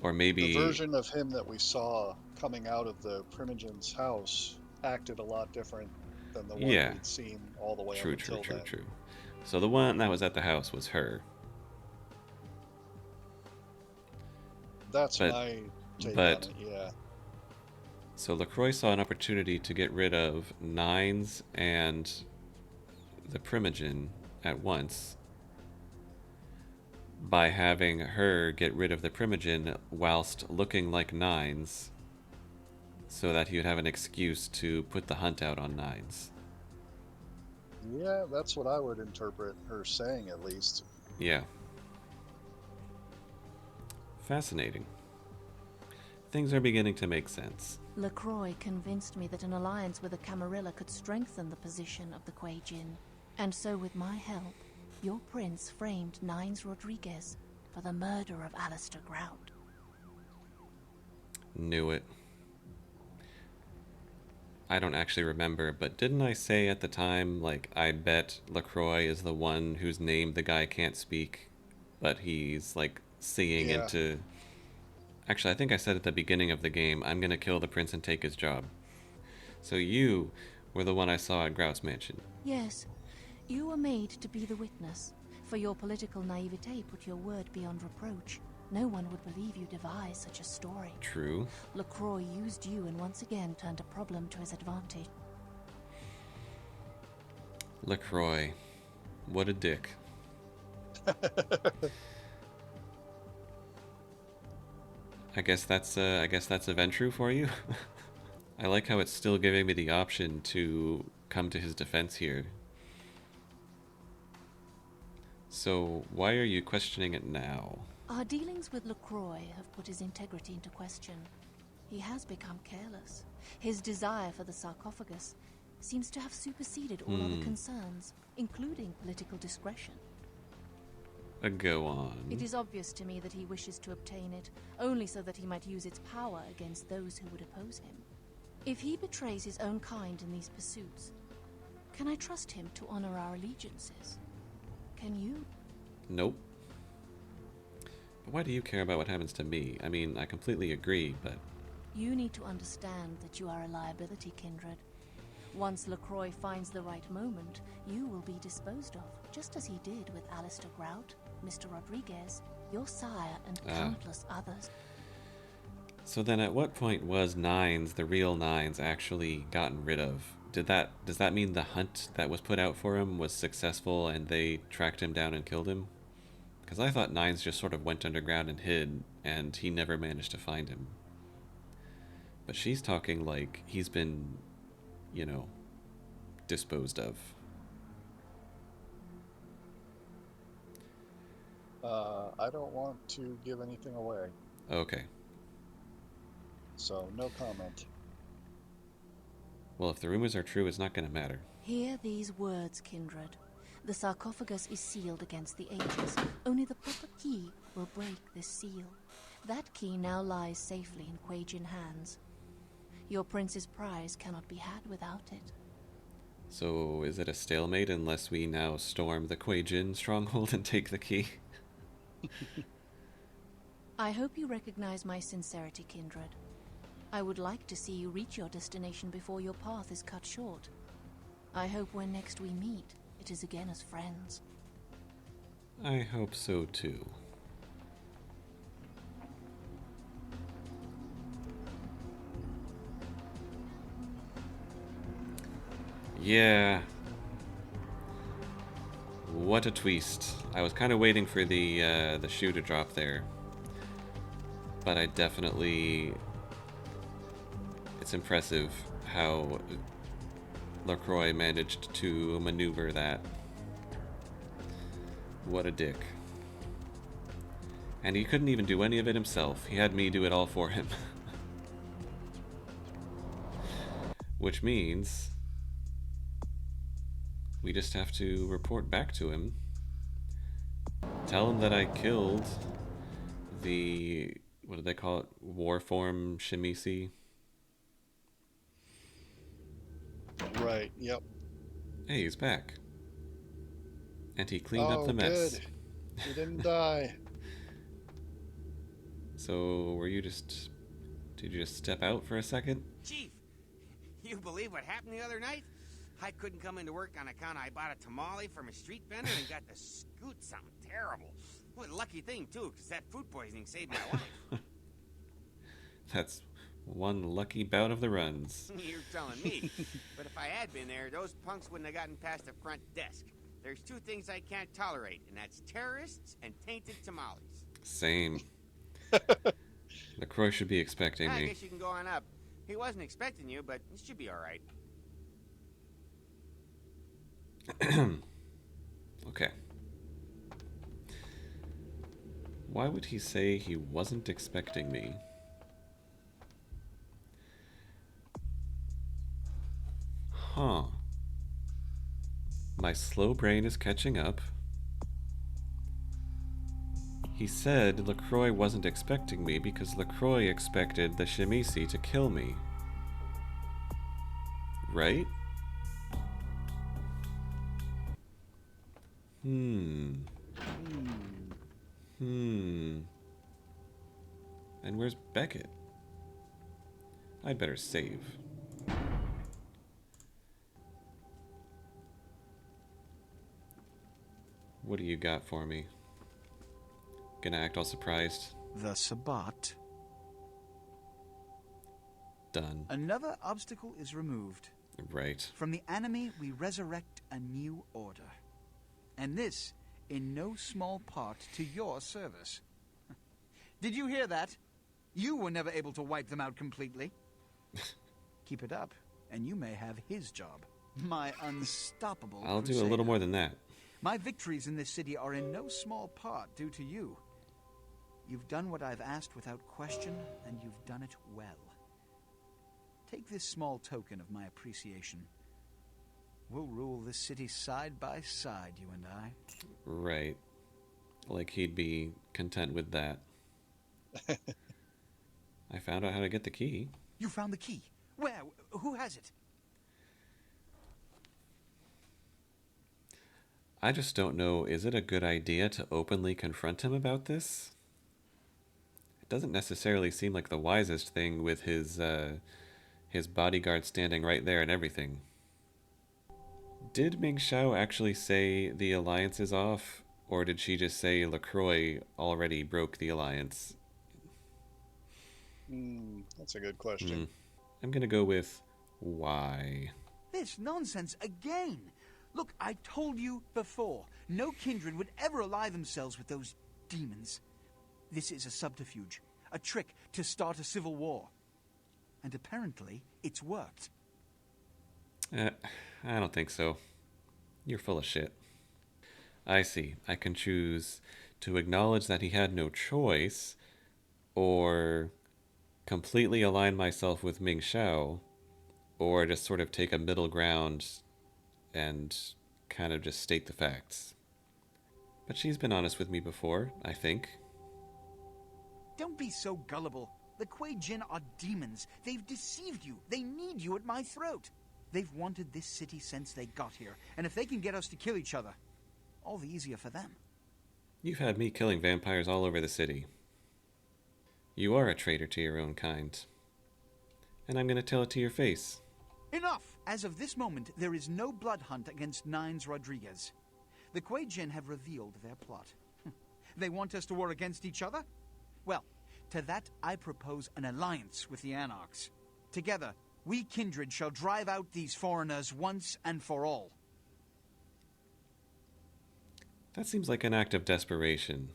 Or the maybe, version of him that we saw coming out of the Primogen's house acted a lot different than the one yeah, we'd seen all the way up true, true, until true, then. true. So the one that was at the house was her. That's But, my take on but, it, yeah. so LaCroix saw an opportunity to get rid of Nines and the Primogen at once by having her get rid of the Primogen whilst looking like Nines, so that he would have an excuse to put the hunt out on Nines. Yeah, that's what I would interpret her saying, at least. Yeah. Fascinating. Things are beginning to make sense. LaCroix convinced me that an alliance with the Camarilla could strengthen the position of the Kuei Jin. And so with my help, your prince framed Nines Rodriguez for the murder of Alistair Grout. Knew it. I don't actually remember, but didn't I say at the time, like, I bet LaCroix is the one whose name the guy can't speak, but he's, like, seeing Yeah. into... Actually, I think I said at the beginning of the game, I'm gonna kill the prince and take his job. So you were the one I saw at Grout's mansion. Yes, you were made to be the witness. For your political naivete put your word beyond reproach. No one would believe you devised such a story. True. LaCroix used you and once again turned a problem to his advantage. LaCroix. What a dick. I guess that's a Ventrue for you. I like how it's still giving me the option to come to his defense here. So why are you questioning it now? Our dealings with LaCroix have put his integrity into question. He has become careless. His desire for the sarcophagus seems to have superseded all other concerns, including political discretion. Go on. It is obvious to me that he wishes to obtain it, only so that he might use its power against those who would oppose him. If he betrays his own kind in these pursuits, can I trust him to honor our allegiances? Can you? Nope. But why do you care about what happens to me? I mean, I completely agree, but... You need to understand that you are a liability, Kindred. Once LaCroix finds the right moment, you will be disposed of, just as he did with Alistair Grout, Mr. Rodriguez, your sire, and countless others. So then at what point was Nines, the real Nines, actually gotten rid of? Does that mean the hunt that was put out for him was successful and they tracked him down and killed him? Because I thought Nines just sort of went underground and hid, and he never managed to find him. But she's talking like he's been, you know, disposed of. I don't want to give anything away, Okay. so no comment. Well, if the rumors are true, it's not going to matter. Hear these words, Kindred. The sarcophagus is sealed against the ages. Only the proper key will break this seal. That key now lies safely in Kuei Jin hands. Your prince's prize cannot be had without it. So is it a stalemate unless we now storm the Kuei Jin stronghold and take the key? I hope you recognize my sincerity, Kindred. I would like to see you reach your destination before your path is cut short. I hope when next we meet, it is again as friends. I hope so too. Yeah. What a twist. I was kind of waiting for the shoe to drop there. But I definitely... It's impressive how LaCroix managed to maneuver that. What a dick. And he couldn't even do any of it himself. He had me do it all for him. Which means... we just have to report back to him. Tell him that I killed the... what do they call it? Warform Shimisi. Right, yep. Hey, he's back. And he cleaned up Oh, the mess. good. He didn't die. So, did you just step out for a second? Chief, you believe what happened the other night? I couldn't come into work on account I bought a tamale from a street vendor and got to scoot something terrible. What a lucky thing, too, because that food poisoning saved my life. That's one lucky bout of the runs. You're telling me. But if I had been there, those punks wouldn't have gotten past the front desk. There's two things I can't tolerate, and that's terrorists and tainted tamales. Same. LaCroix should be expecting I me. guess you can go on up. He wasn't expecting you, but it should be all right. Okay. Why would he say he wasn't expecting me? Huh. My slow brain is catching up. He said LaCroix wasn't expecting me because LaCroix expected the Shemisi to kill me. Right? And where's Beckett? I'd better save. What do you got for me? Gonna act all surprised? The Sabbat. Done. Another obstacle is removed. Right. From the enemy, we resurrect a new order. And this, in no small part, to your service. Did you hear that? You were never able to wipe them out completely. Keep it up, and you may have his job. My unstoppable I'll do a crusader. little more than that. My victories in this city are in no small part due to you. You've done what I've asked without question, and you've done it well. Take this small token of my appreciation. We'll rule this city side by side, you and I. Right. Like he'd be content with that. I found out how to get the key. You found the key. Where? Who has it? I just don't know, is it a good idea to openly confront him about this? It doesn't necessarily seem like the wisest thing with his bodyguard standing right there and everything. Did Ming Xiao actually say the alliance is off, or did she just say LaCroix already broke the alliance? That's a good question. I'm gonna go with why. This nonsense again. Look, I told you before, no kindred would ever ally themselves with those demons. This is a subterfuge, a trick to start a civil war. And apparently, it's worked. I don't think so. You're full of shit. I see. I can choose to acknowledge that he had no choice, or completely align myself with Ming Xiao, or just sort of take a middle ground and kind of just state the facts. But she's been honest with me before, I think. Don't be so gullible. The Kuei Jin are demons. They've deceived you. They need you at my throat. They've wanted this city since they got here, and if they can get us to kill each other, all the easier for them. You've had me killing vampires all over the city. You are a traitor to your own kind. And I'm gonna tell it to your face. Enough! As of this moment, there is no blood hunt against Nines Rodriguez. The Kuei Jin have revealed their plot. They want us to war against each other? Well, to that I propose an alliance with the Anarchs. Together, we kindred shall drive out these foreigners once and for all. That seems like an act of desperation.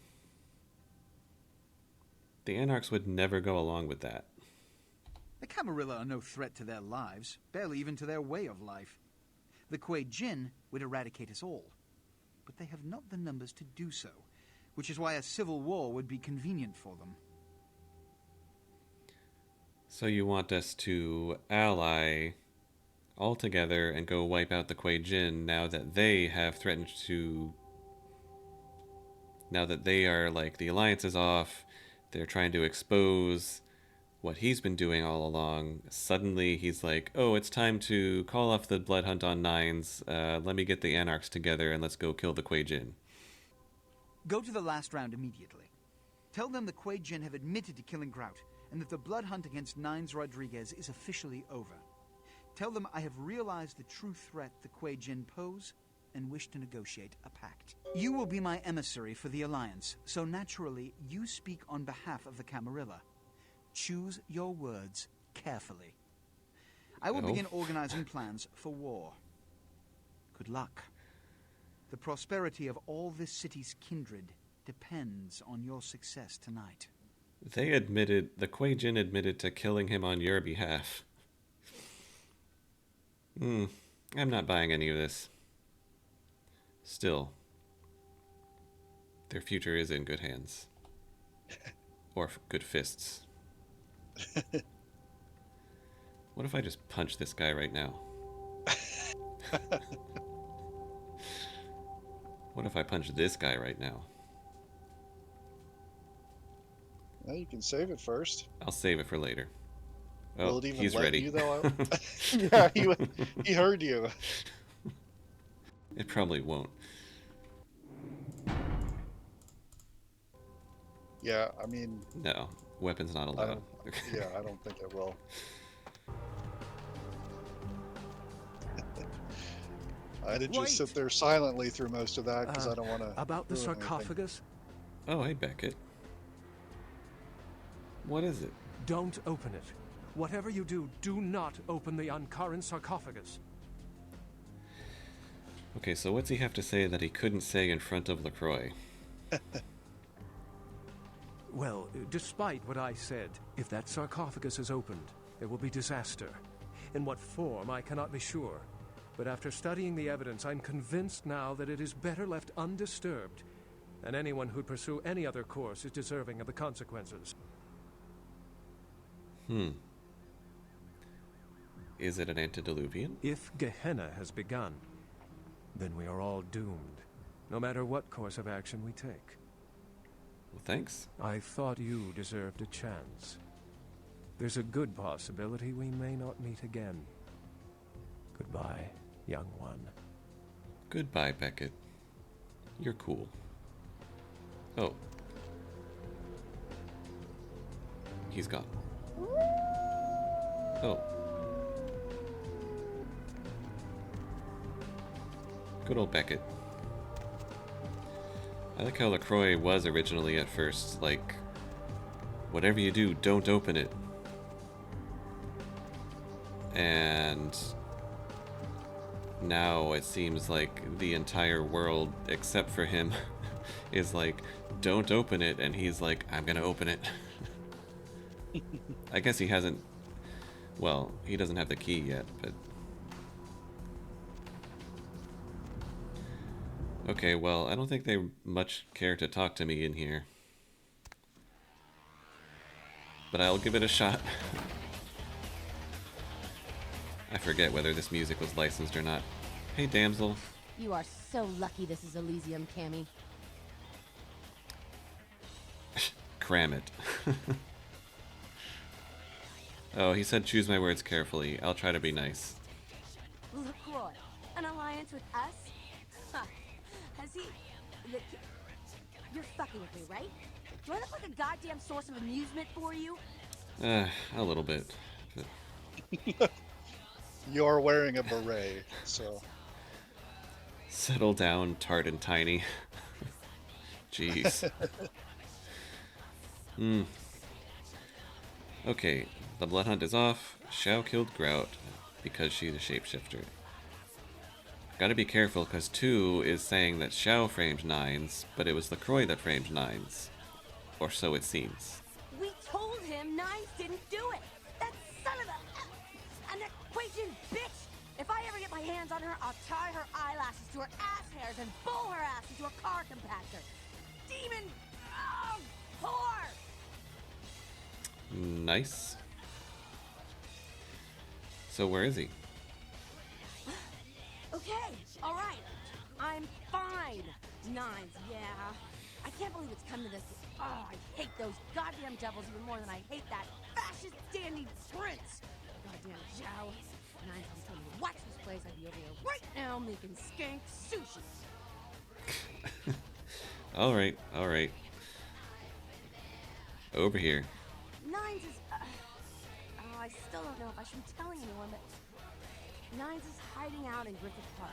The Anarchs would never go along with that. The Camarilla are no threat to their lives, barely even to their way of life. The Kuei Jin would eradicate us all, but they have not the numbers to do so, which is why a civil war would be convenient for them. So you want us to ally all together and go wipe out the Kuei Jin now that they have threatened to... Now that they are like, the alliance is off, they're trying to expose what he's been doing all along. Suddenly he's like, oh, it's time to call off the blood hunt on Nines. Let me get the Anarchs together and let's go kill the Kuei Jin. Go to the last round immediately. Tell them the Kuei Jin have admitted to killing Grout, and that the blood hunt against Nines Rodriguez is officially over. Tell them I have realized the true threat the Kuei Jin pose, and wish to negotiate a pact. You will be my emissary for the Alliance, so naturally you speak on behalf of the Camarilla. Choose your words carefully. I will begin organizing plans for war. Good luck. The prosperity of all this city's kindred depends on your success tonight. The Kuei Jin admitted to killing him on your behalf. I'm not buying any of this. Still, their future is in good hands. Or good fists. What if I just punch this guy right now? What if I punch this guy right now? Well, you can save it first. I'll save it for later. Oh, Will it even he's let ready. you, though? Yeah, he heard you. It probably won't. Yeah, I mean... No, weapons not allowed. I don't think it will. I did just sit there silently through most of that because I don't want to... About the sarcophagus? Oh, hey, Beckett. What is it? Don't open it. Whatever you do, do not open the Ankaran sarcophagus. Okay, so what's he have to say that he couldn't say in front of LaCroix? Well, despite what I said, if that sarcophagus is opened, there will be disaster. In what form, I cannot be sure. But after studying the evidence, I'm convinced now that it is better left undisturbed, and anyone who'd pursue any other course is deserving of the consequences. Is it an antediluvian? If Gehenna has begun, then we are all doomed, no matter what course of action we take. Well, thanks. I thought you deserved a chance. There's a good possibility we may not meet again. Goodbye, young one. Goodbye, Beckett. You're cool. Oh. He's gone. Oh. Good old Beckett. I like how LaCroix was originally at first, like, whatever you do, don't open it. And now it seems like the entire world, except for him, is like, don't open it, and he's like, I'm gonna open it. I guess he hasn't, well, he doesn't have the key yet, but... Okay, well, I don't think they much care to talk to me in here. But I'll give it a shot. I forget whether this music was licensed or not. Hey, damsel. You are so lucky this is Elysium, Cammy. Cram it. Oh, he said choose my words carefully. I'll try to be nice. LaCroix, an alliance with us? Huh. Has he... You're fucking with me, right? Do I look like a goddamn source of amusement for you? A little bit. You're wearing a beret, so... Settle down, tart and tiny. Jeez. Okay, the blood hunt is off. Xiao killed Grout because she's a shapeshifter. Gotta be careful, because 2 is saying that Xiao framed Nines, but it was LaCroix that framed Nines. Or so it seems. We told him Nines didn't do it! That son of a... An equation bitch! If I ever get my hands on her, I'll tie her eyelashes to her ass hairs and bowl her ass into a car compactor! Demon... Oh, whore! Nice. So where is he? Okay, alright. I'm fine. Nines, yeah. I can't believe it's come to this. Oh, I hate those goddamn devils even more than I hate that fascist dandy prince. Goddamn Joe. Nine times telling me to watch this place, I'd be over here right now making skank sushi. All right, all right. Over here. Nines is. Oh, I still don't know if I should be telling anyone, but Nines is hiding out in Griffith Park.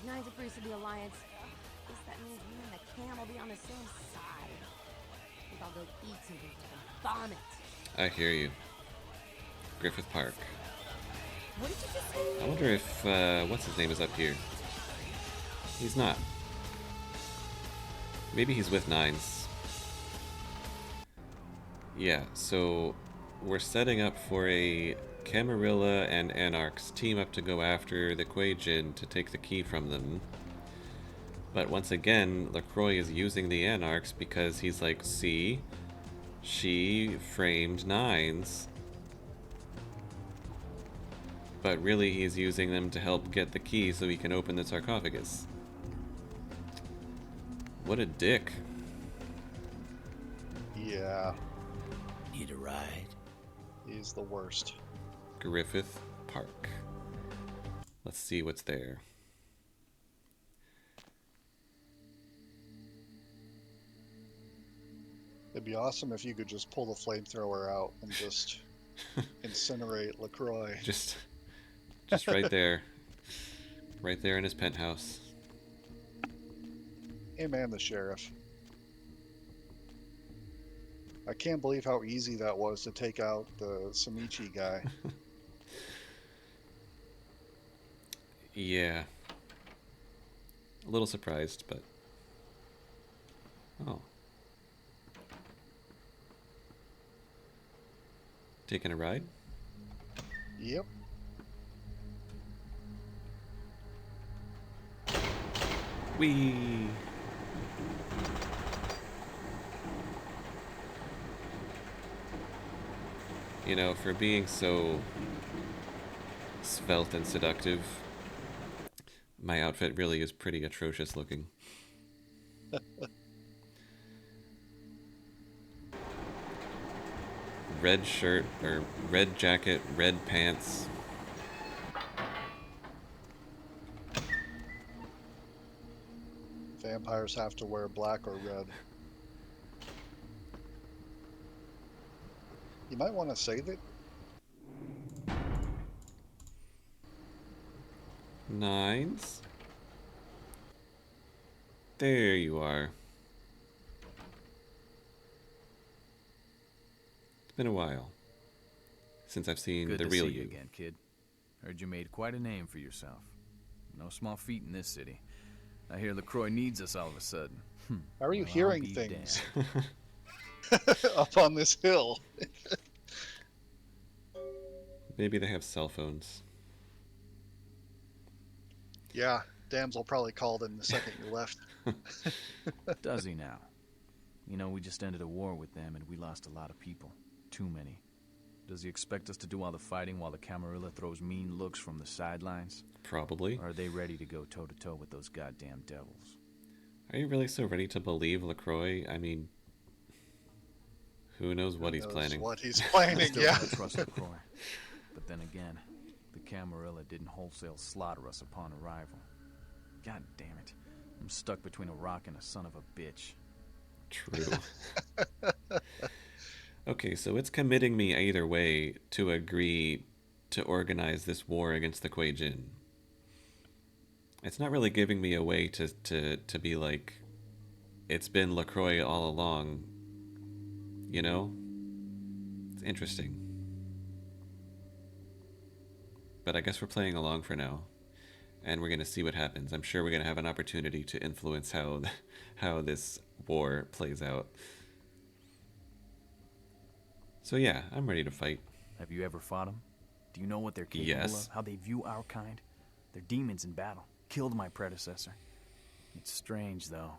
Nines agrees to the alliance. I guess that means me and the Cam will be on the same side. I think I'll go eat something and vomit. I hear you. Griffith Park. What did you just say? I wonder if, what's his name is up here. He's not. Maybe he's with Nines. Yeah, so we're setting up for a Camarilla and Anarchs team up to go after the Kuei-jin to take the key from them. But once again, LaCroix is using the Anarchs because he's like, see, she framed Nines. But really he's using them to help get the key so he can open the sarcophagus. What a dick. Yeah, Need a ride? he's the worst. Griffith Park. Let's see what's there. It'd be awesome if you could just pull the flamethrower out and just incinerate LaCroix. Just right there. Right there in his penthouse. Hey man, the sheriff. I can't believe how easy that was to take out the Samichi guy. Yeah. A little surprised, but... Oh. Taking a ride? Yep. Whee! You know, for being so svelte and seductive, my outfit really is pretty atrocious looking. Red shirt, or red jacket, red pants. Vampires have to wear black or red. You might want to save it. Nines. There you are. It's been a while since I've seen Good the to real see you. you again, kid. Heard you made quite a name for yourself. No small feat in this city. I hear LaCroix needs us all of a sudden. How are you Well, I'll hearing be things damned. up on this hill? Maybe they have cell phones. Yeah, Damsel probably called in the second you left. Does he now? You know, we just ended a war with them and we lost a lot of people. Too many. Does he expect us to do all the fighting while the Camarilla throws mean looks from the sidelines? Probably. Or are they ready to go toe-to-toe with those goddamn devils? Are you really so ready to believe LaCroix? I mean, who knows what he's planning? What he's planning, Still yeah. don't trust LaCroix. But then again, the Camarilla didn't wholesale slaughter us upon arrival. God damn it. I'm stuck between a rock and a son of a bitch. True. Okay, so it's committing me either way to agree to organize this war against the Kuei-jin. It's not really giving me a way to be like, it's been LaCroix all along. You know? It's interesting. But I guess we're playing along for now. And we're going to see what happens. I'm sure we're going to have an opportunity to influence how this war plays out. So yeah, I'm ready to fight. Have you ever fought them? Do you know what they're capable Yes. of? How they view our kind? They're demons in battle. Killed my predecessor. It's strange, though.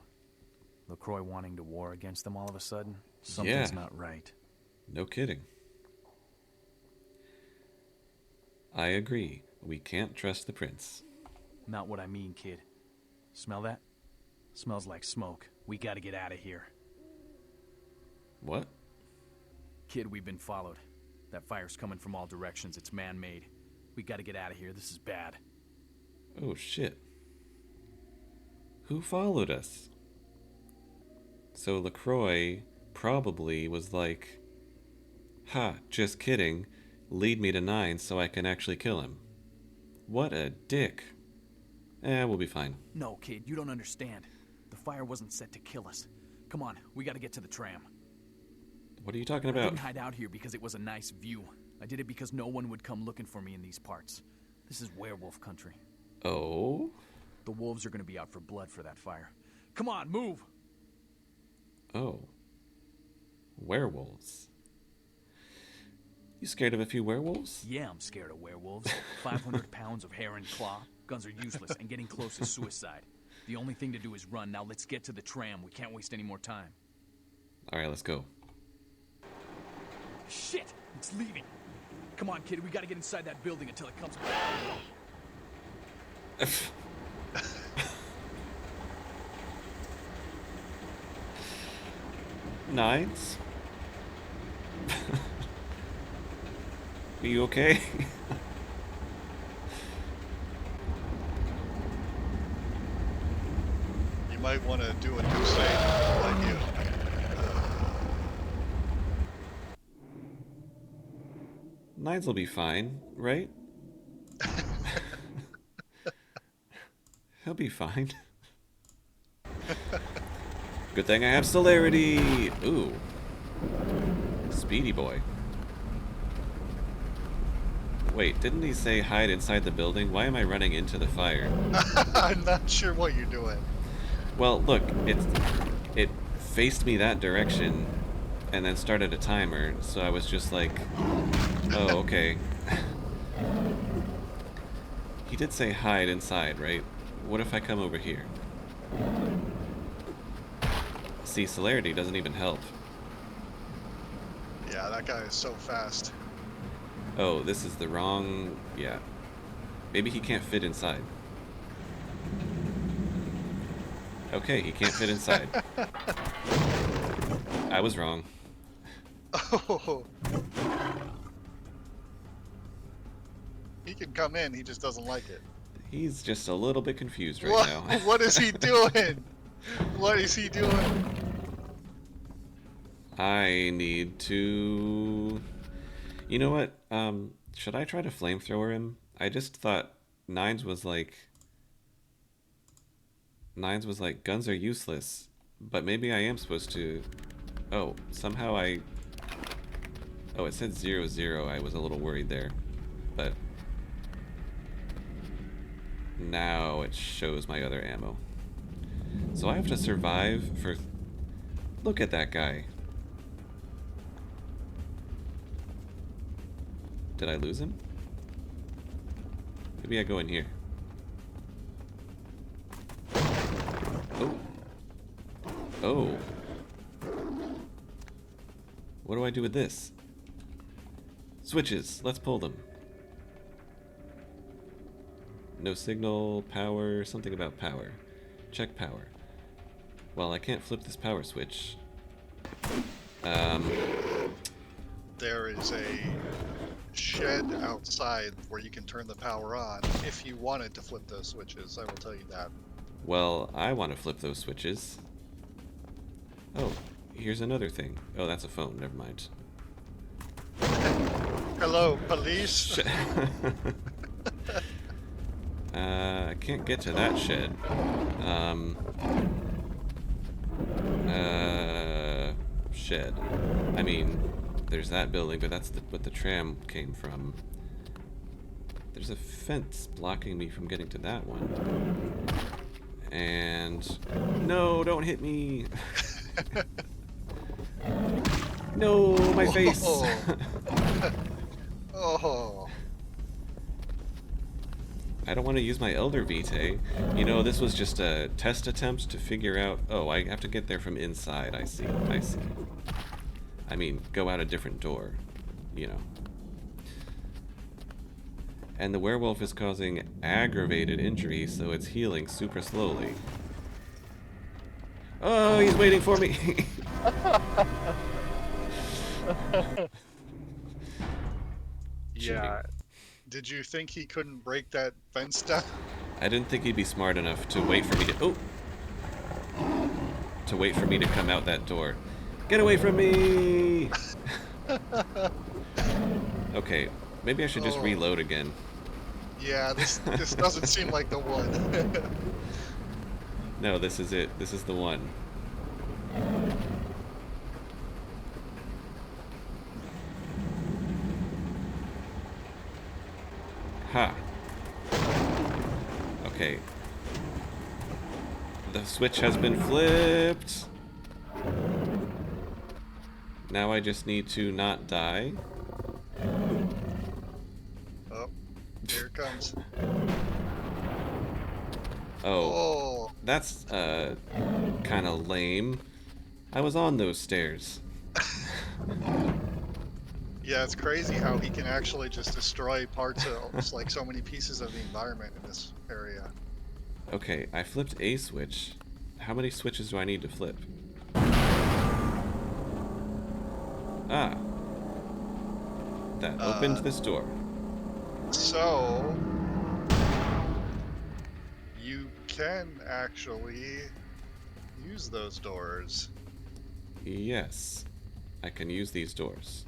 LaCroix wanting to war against them all of a sudden. Something's not right. No kidding. I agree. We can't trust the prince. Not what I mean, kid. Smell that? Smells like smoke. We gotta get out of here. What? Kid, we've been followed. That fire's coming from all directions. It's man-made. We gotta get out of here. This is bad. Oh, shit. Who followed us? So LaCroix probably was like, ha, just kidding. Lead me to Nine so I can actually kill him. What a dick. We'll be fine. No, kid, you don't understand. The fire wasn't set to kill us. Come on, we gotta get to the tram. What are you talking I about? didn't hide out here because it was a nice view. I did it because no one would come looking for me in these parts. This is werewolf country. Oh? The wolves are gonna be out for blood for that fire. Come on, move! Oh. Werewolves. You scared of a few werewolves? Yeah, I'm scared of werewolves. 500 pounds of hair and claw. Guns are useless, and getting close is suicide. The only thing to do is run. Now let's get to the tram. We can't waste any more time. Alright, let's go. Shit! It's leaving. Come on, kid. We gotta get inside that building until it comes back. Nines? Are you okay? You might want to do a new save like you. Nines will be fine, right? He'll be fine. Good thing I have celerity. Ooh. Speedy boy. Wait, didn't he say hide inside the building? Why am I running into the fire? I'm not sure what you're doing. Well, look, it faced me that direction and then started a timer, so I was just like, oh, okay. He did say hide inside, right? What if I come over here? See, celerity doesn't even help. Yeah, that guy is so fast. Oh, this is the wrong... yeah. Maybe he can't fit inside. Okay, he can't fit inside. I was wrong. Oh. He can come in, he just doesn't like it. He's just a little bit confused right What? now. What is he doing? What is he doing? I need to... You know what? Should I try to flamethrower him? I just thought Nines was like, guns are useless. But maybe I am supposed to... Oh, somehow I... Oh, it said 0-0. I was a little worried there. But... now it shows my other ammo. So I have to survive for... Look at that guy. Did I lose him? Maybe I go in here. Oh. Oh. What do I do with this? Switches. Let's pull them. No signal, power, something about power. Check power. Well, I can't flip this power switch. There is a shed outside where you can turn the power on if you wanted to flip those switches. I will tell you that. Well, I want to flip those switches. Oh, here's another thing. Oh, that's a phone. Never mind. Hello, police. I can't get to that shed. Shed. I mean, there's that building, but that's what the tram came from. There's a fence blocking me from getting to that one. And... no, don't hit me! No, my face! Oh. I don't want to use my Elder Vitae. You know, this was just a test attempt to figure out... oh, I have to get there from inside. I see. I see. I mean, go out a different door. You know. And the werewolf is causing aggravated injury, so it's healing super slowly. Oh, he's waiting for me. Yeah. Did you think he couldn't break that fence down? I didn't think he'd be smart enough to wait for me to... Oh! To wait for me to come out that door. Get away from me! Okay, maybe I should just reload again. Yeah, this doesn't seem like the one. No, this is it. This is the one. Ha! Okay. The switch has been flipped! Now I just need to not die. Oh, here it comes. Oh, that's kind of lame. I was on those stairs. Yeah, it's crazy how he can actually just destroy parts of like so many pieces of the environment in this area. Okay, I flipped a switch. How many switches do I need to flip? Ah. That opened this door. So you can actually use those doors. Yes. I can use these doors.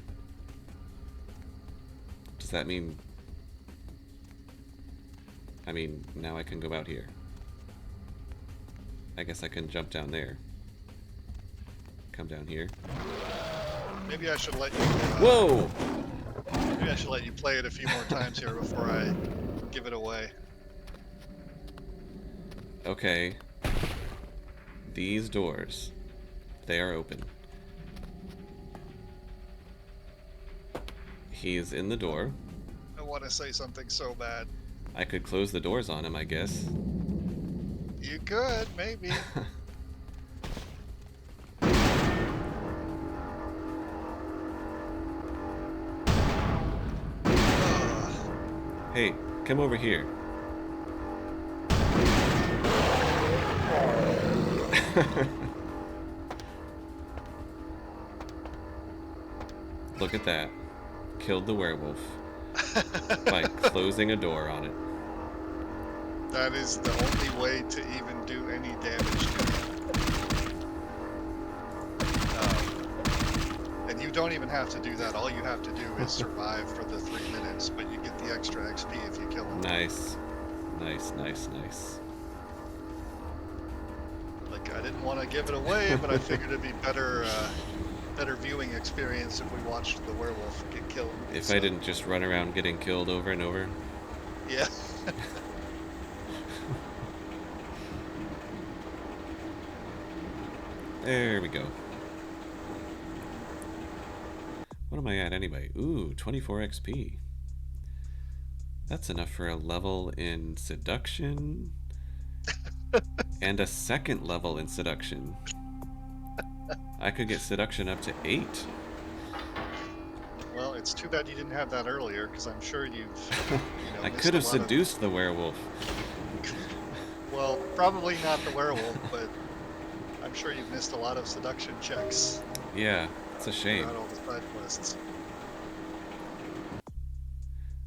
Does that mean... I mean, now I can go out here. I guess I can jump down there. Come down here. Maybe I should let you... Whoa! Maybe I should let you play it a few more times here before I give it away. Okay. These doors. They are open. He is in the door. I want to say something so bad. I could close the doors on him, I guess. You could, maybe. Hey, come over here. Look at that. Killed the werewolf by closing a door on it. That is the only way to even do any damage to it. And you don't even have to do that. All you have to do is survive for the 3 minutes, but you get the extra XP if you kill him. Nice. Nice, nice, nice. Like, I didn't want to give it away, but I figured it'd be better viewing experience if we watched the werewolf get killed. If I didn't just run around getting killed over and over. Yeah. There we go. What am I at anyway? Ooh, 24 XP. That's enough for a level in seduction. And a second level in seduction. I could get seduction up to 8. Well, it's too bad you didn't have that earlier, because I'm sure you've. I could have seduced the werewolf. Well, probably not the werewolf, but I'm sure you've missed a lot of seduction checks. Yeah, it's a shame. Throughout all the side quests.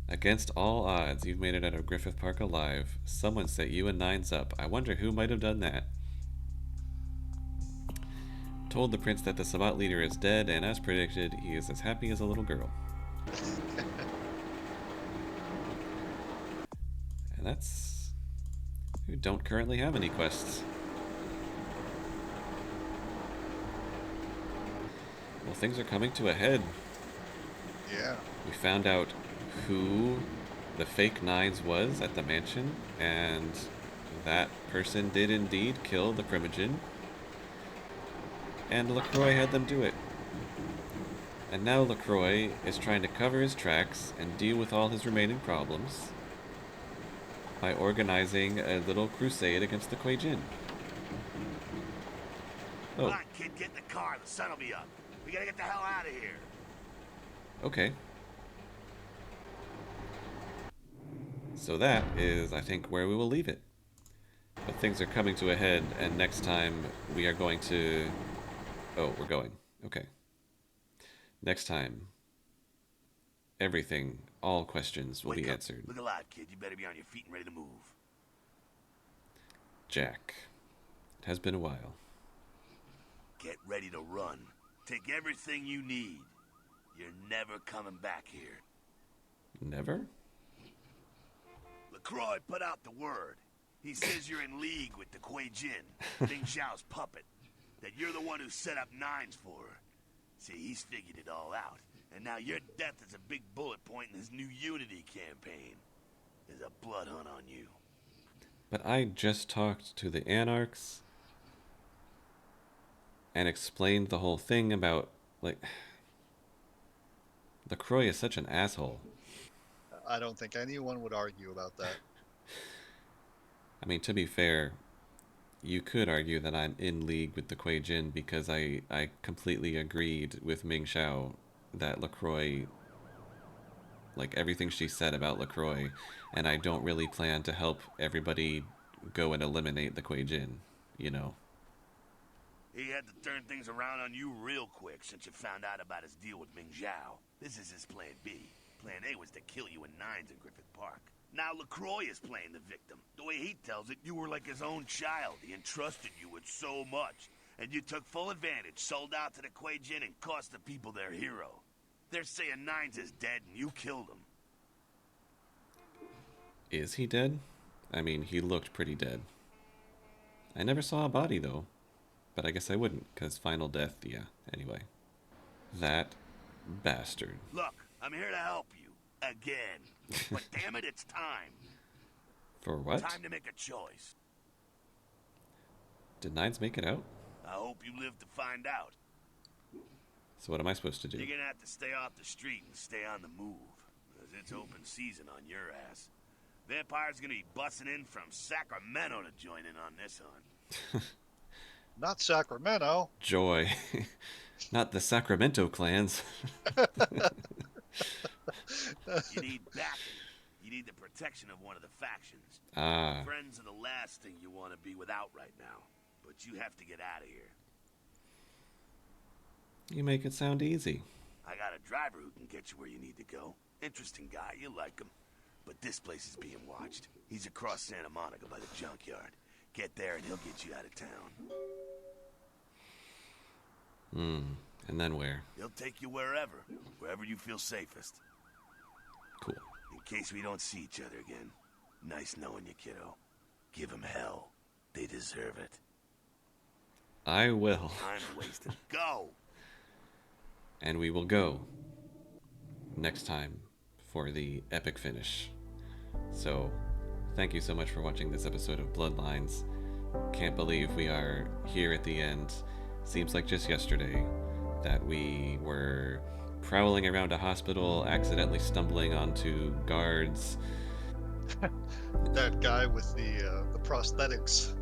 Against all odds, you've made it out of Griffith Park alive. Someone set you and Nines up. I wonder who might have done that. Told the prince that the Sabbat leader is dead, and as predicted, he is as happy as a little girl. And that's... We don't currently have any quests. Well, things are coming to a head. Yeah. We found out who the fake Nines was at the mansion, and that person did indeed kill the Primogen. And LaCroix had them do it. And now LaCroix is trying to cover his tracks and deal with all his remaining problems by organizing a little crusade against the Kuei-jin. Oh. Come on, kid, get in the car. The sun will be up. We gotta get the hell out of here. Okay. So that is, I think, where we will leave it. But things are coming to a head, and next time we are going to... Oh, we're going. Okay. Next time, everything, all questions will be answered. Look alive, kid. You better be on your feet and ready to move. Jack. It has been a while. Get ready to run. Take everything you need. You're never coming back here. Never? LaCroix put out the word. He says you're in league with the Kuei Jin, Ming Xiao's puppet. That you're the one who set up Nines for her. See, he's figured it all out. And now your death is a big bullet point in his new Unity campaign. There's a blood hunt on you. But I just talked to the Anarchs and explained the whole thing about, like... LaCroix is such an asshole. I don't think anyone would argue about that. I mean, to be fair, you could argue that I'm in league with the Kuei Jin because I completely agreed with Ming Xiao that LaCroix, like everything she said about LaCroix, and I don't really plan to help everybody go and eliminate the Kuei Jin, you know. He had to turn things around on you real quick since you found out about his deal with Ming Xiao. This is his plan B. Plan A was to kill you in Nines in Griffith Park. Now LaCroix is playing the victim. The way he tells it, you were like his own child. He entrusted you with so much. And you took full advantage, sold out to the Kuei Jin, and cost the people their hero. They're saying Nines is dead and you killed him. Is he dead? I mean, he looked pretty dead. I never saw a body, though. But I guess I wouldn't, because final death, yeah. Anyway. That bastard. Look, I'm here to help you. Again. But damn it, it's time. For what? Time to make a choice. Did Nines make it out? I hope you live to find out. So what am I supposed to do? You're gonna have to stay off the street and stay on the move. Because it's open season on your ass. Vampires gonna be busting in from Sacramento to join in on this hunt. Not Sacramento. Joy. Not the Sacramento clans. You need backing. You need the protection of one of the factions. Ah. Friends are the last thing you want to be without right now. But you have to get out of here. You make it sound easy. I got a driver who can get you where you need to go. Interesting guy, you like him. But this place is being watched. He's across Santa Monica by the junkyard. Get there and he'll get you out of town. And then where? He'll take you wherever. Wherever you feel safest. Cool. In case we don't see each other again. Nice knowing you, kiddo. Give them hell. They deserve it. I will. Time's wasted. Go! And we will go next time for the epic finish. So, thank you so much for watching this episode of Bloodlines. Can't believe we are here at the end. Seems like just yesterday that we were prowling around a hospital, accidentally stumbling onto guards. That guy with the prosthetics.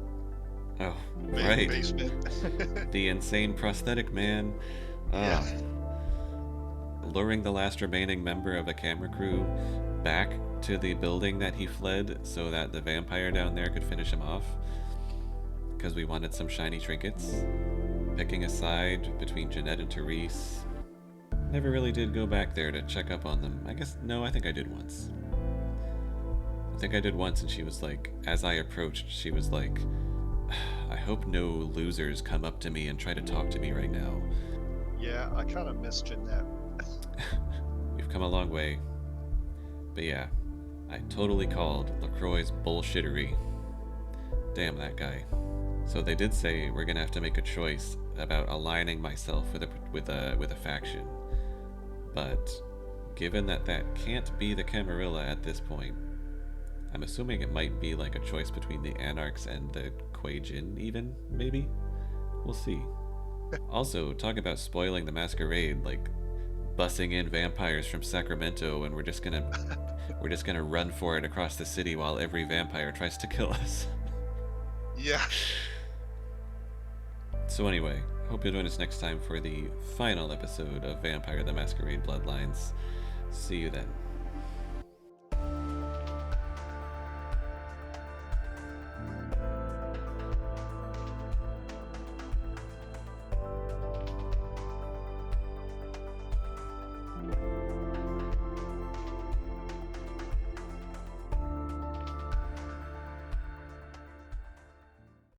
Oh, right. Basement. The insane prosthetic man. Yeah. Luring the last remaining member of the camera crew back to the building that he fled so that the vampire down there could finish him off. Because we wanted some shiny trinkets. Picking a side between Jeanette and Therese. Never really did go back there to check up on them. I guess, no, I think I did once. I think I did once, and she was like, as I approached, she was like, I hope no losers come up to me and try to talk to me right now. Yeah, I kind of miss Jeanette. We've come a long way. But yeah, I totally called LaCroix's bullshittery. Damn that guy. So they did say we're gonna have to make a choice about aligning myself with a faction. But given that can't be the Camarilla at this point, I'm assuming it might be like a choice between the Anarchs and the Kuei Jin even, maybe? We'll see. Also, talk about spoiling the Masquerade, like bussing in vampires from Sacramento, and we're just gonna run for it across the city while every vampire tries to kill us. Yeah. So anyway, hope you'll join us next time for the final episode of Vampire the Masquerade Bloodlines. See you then.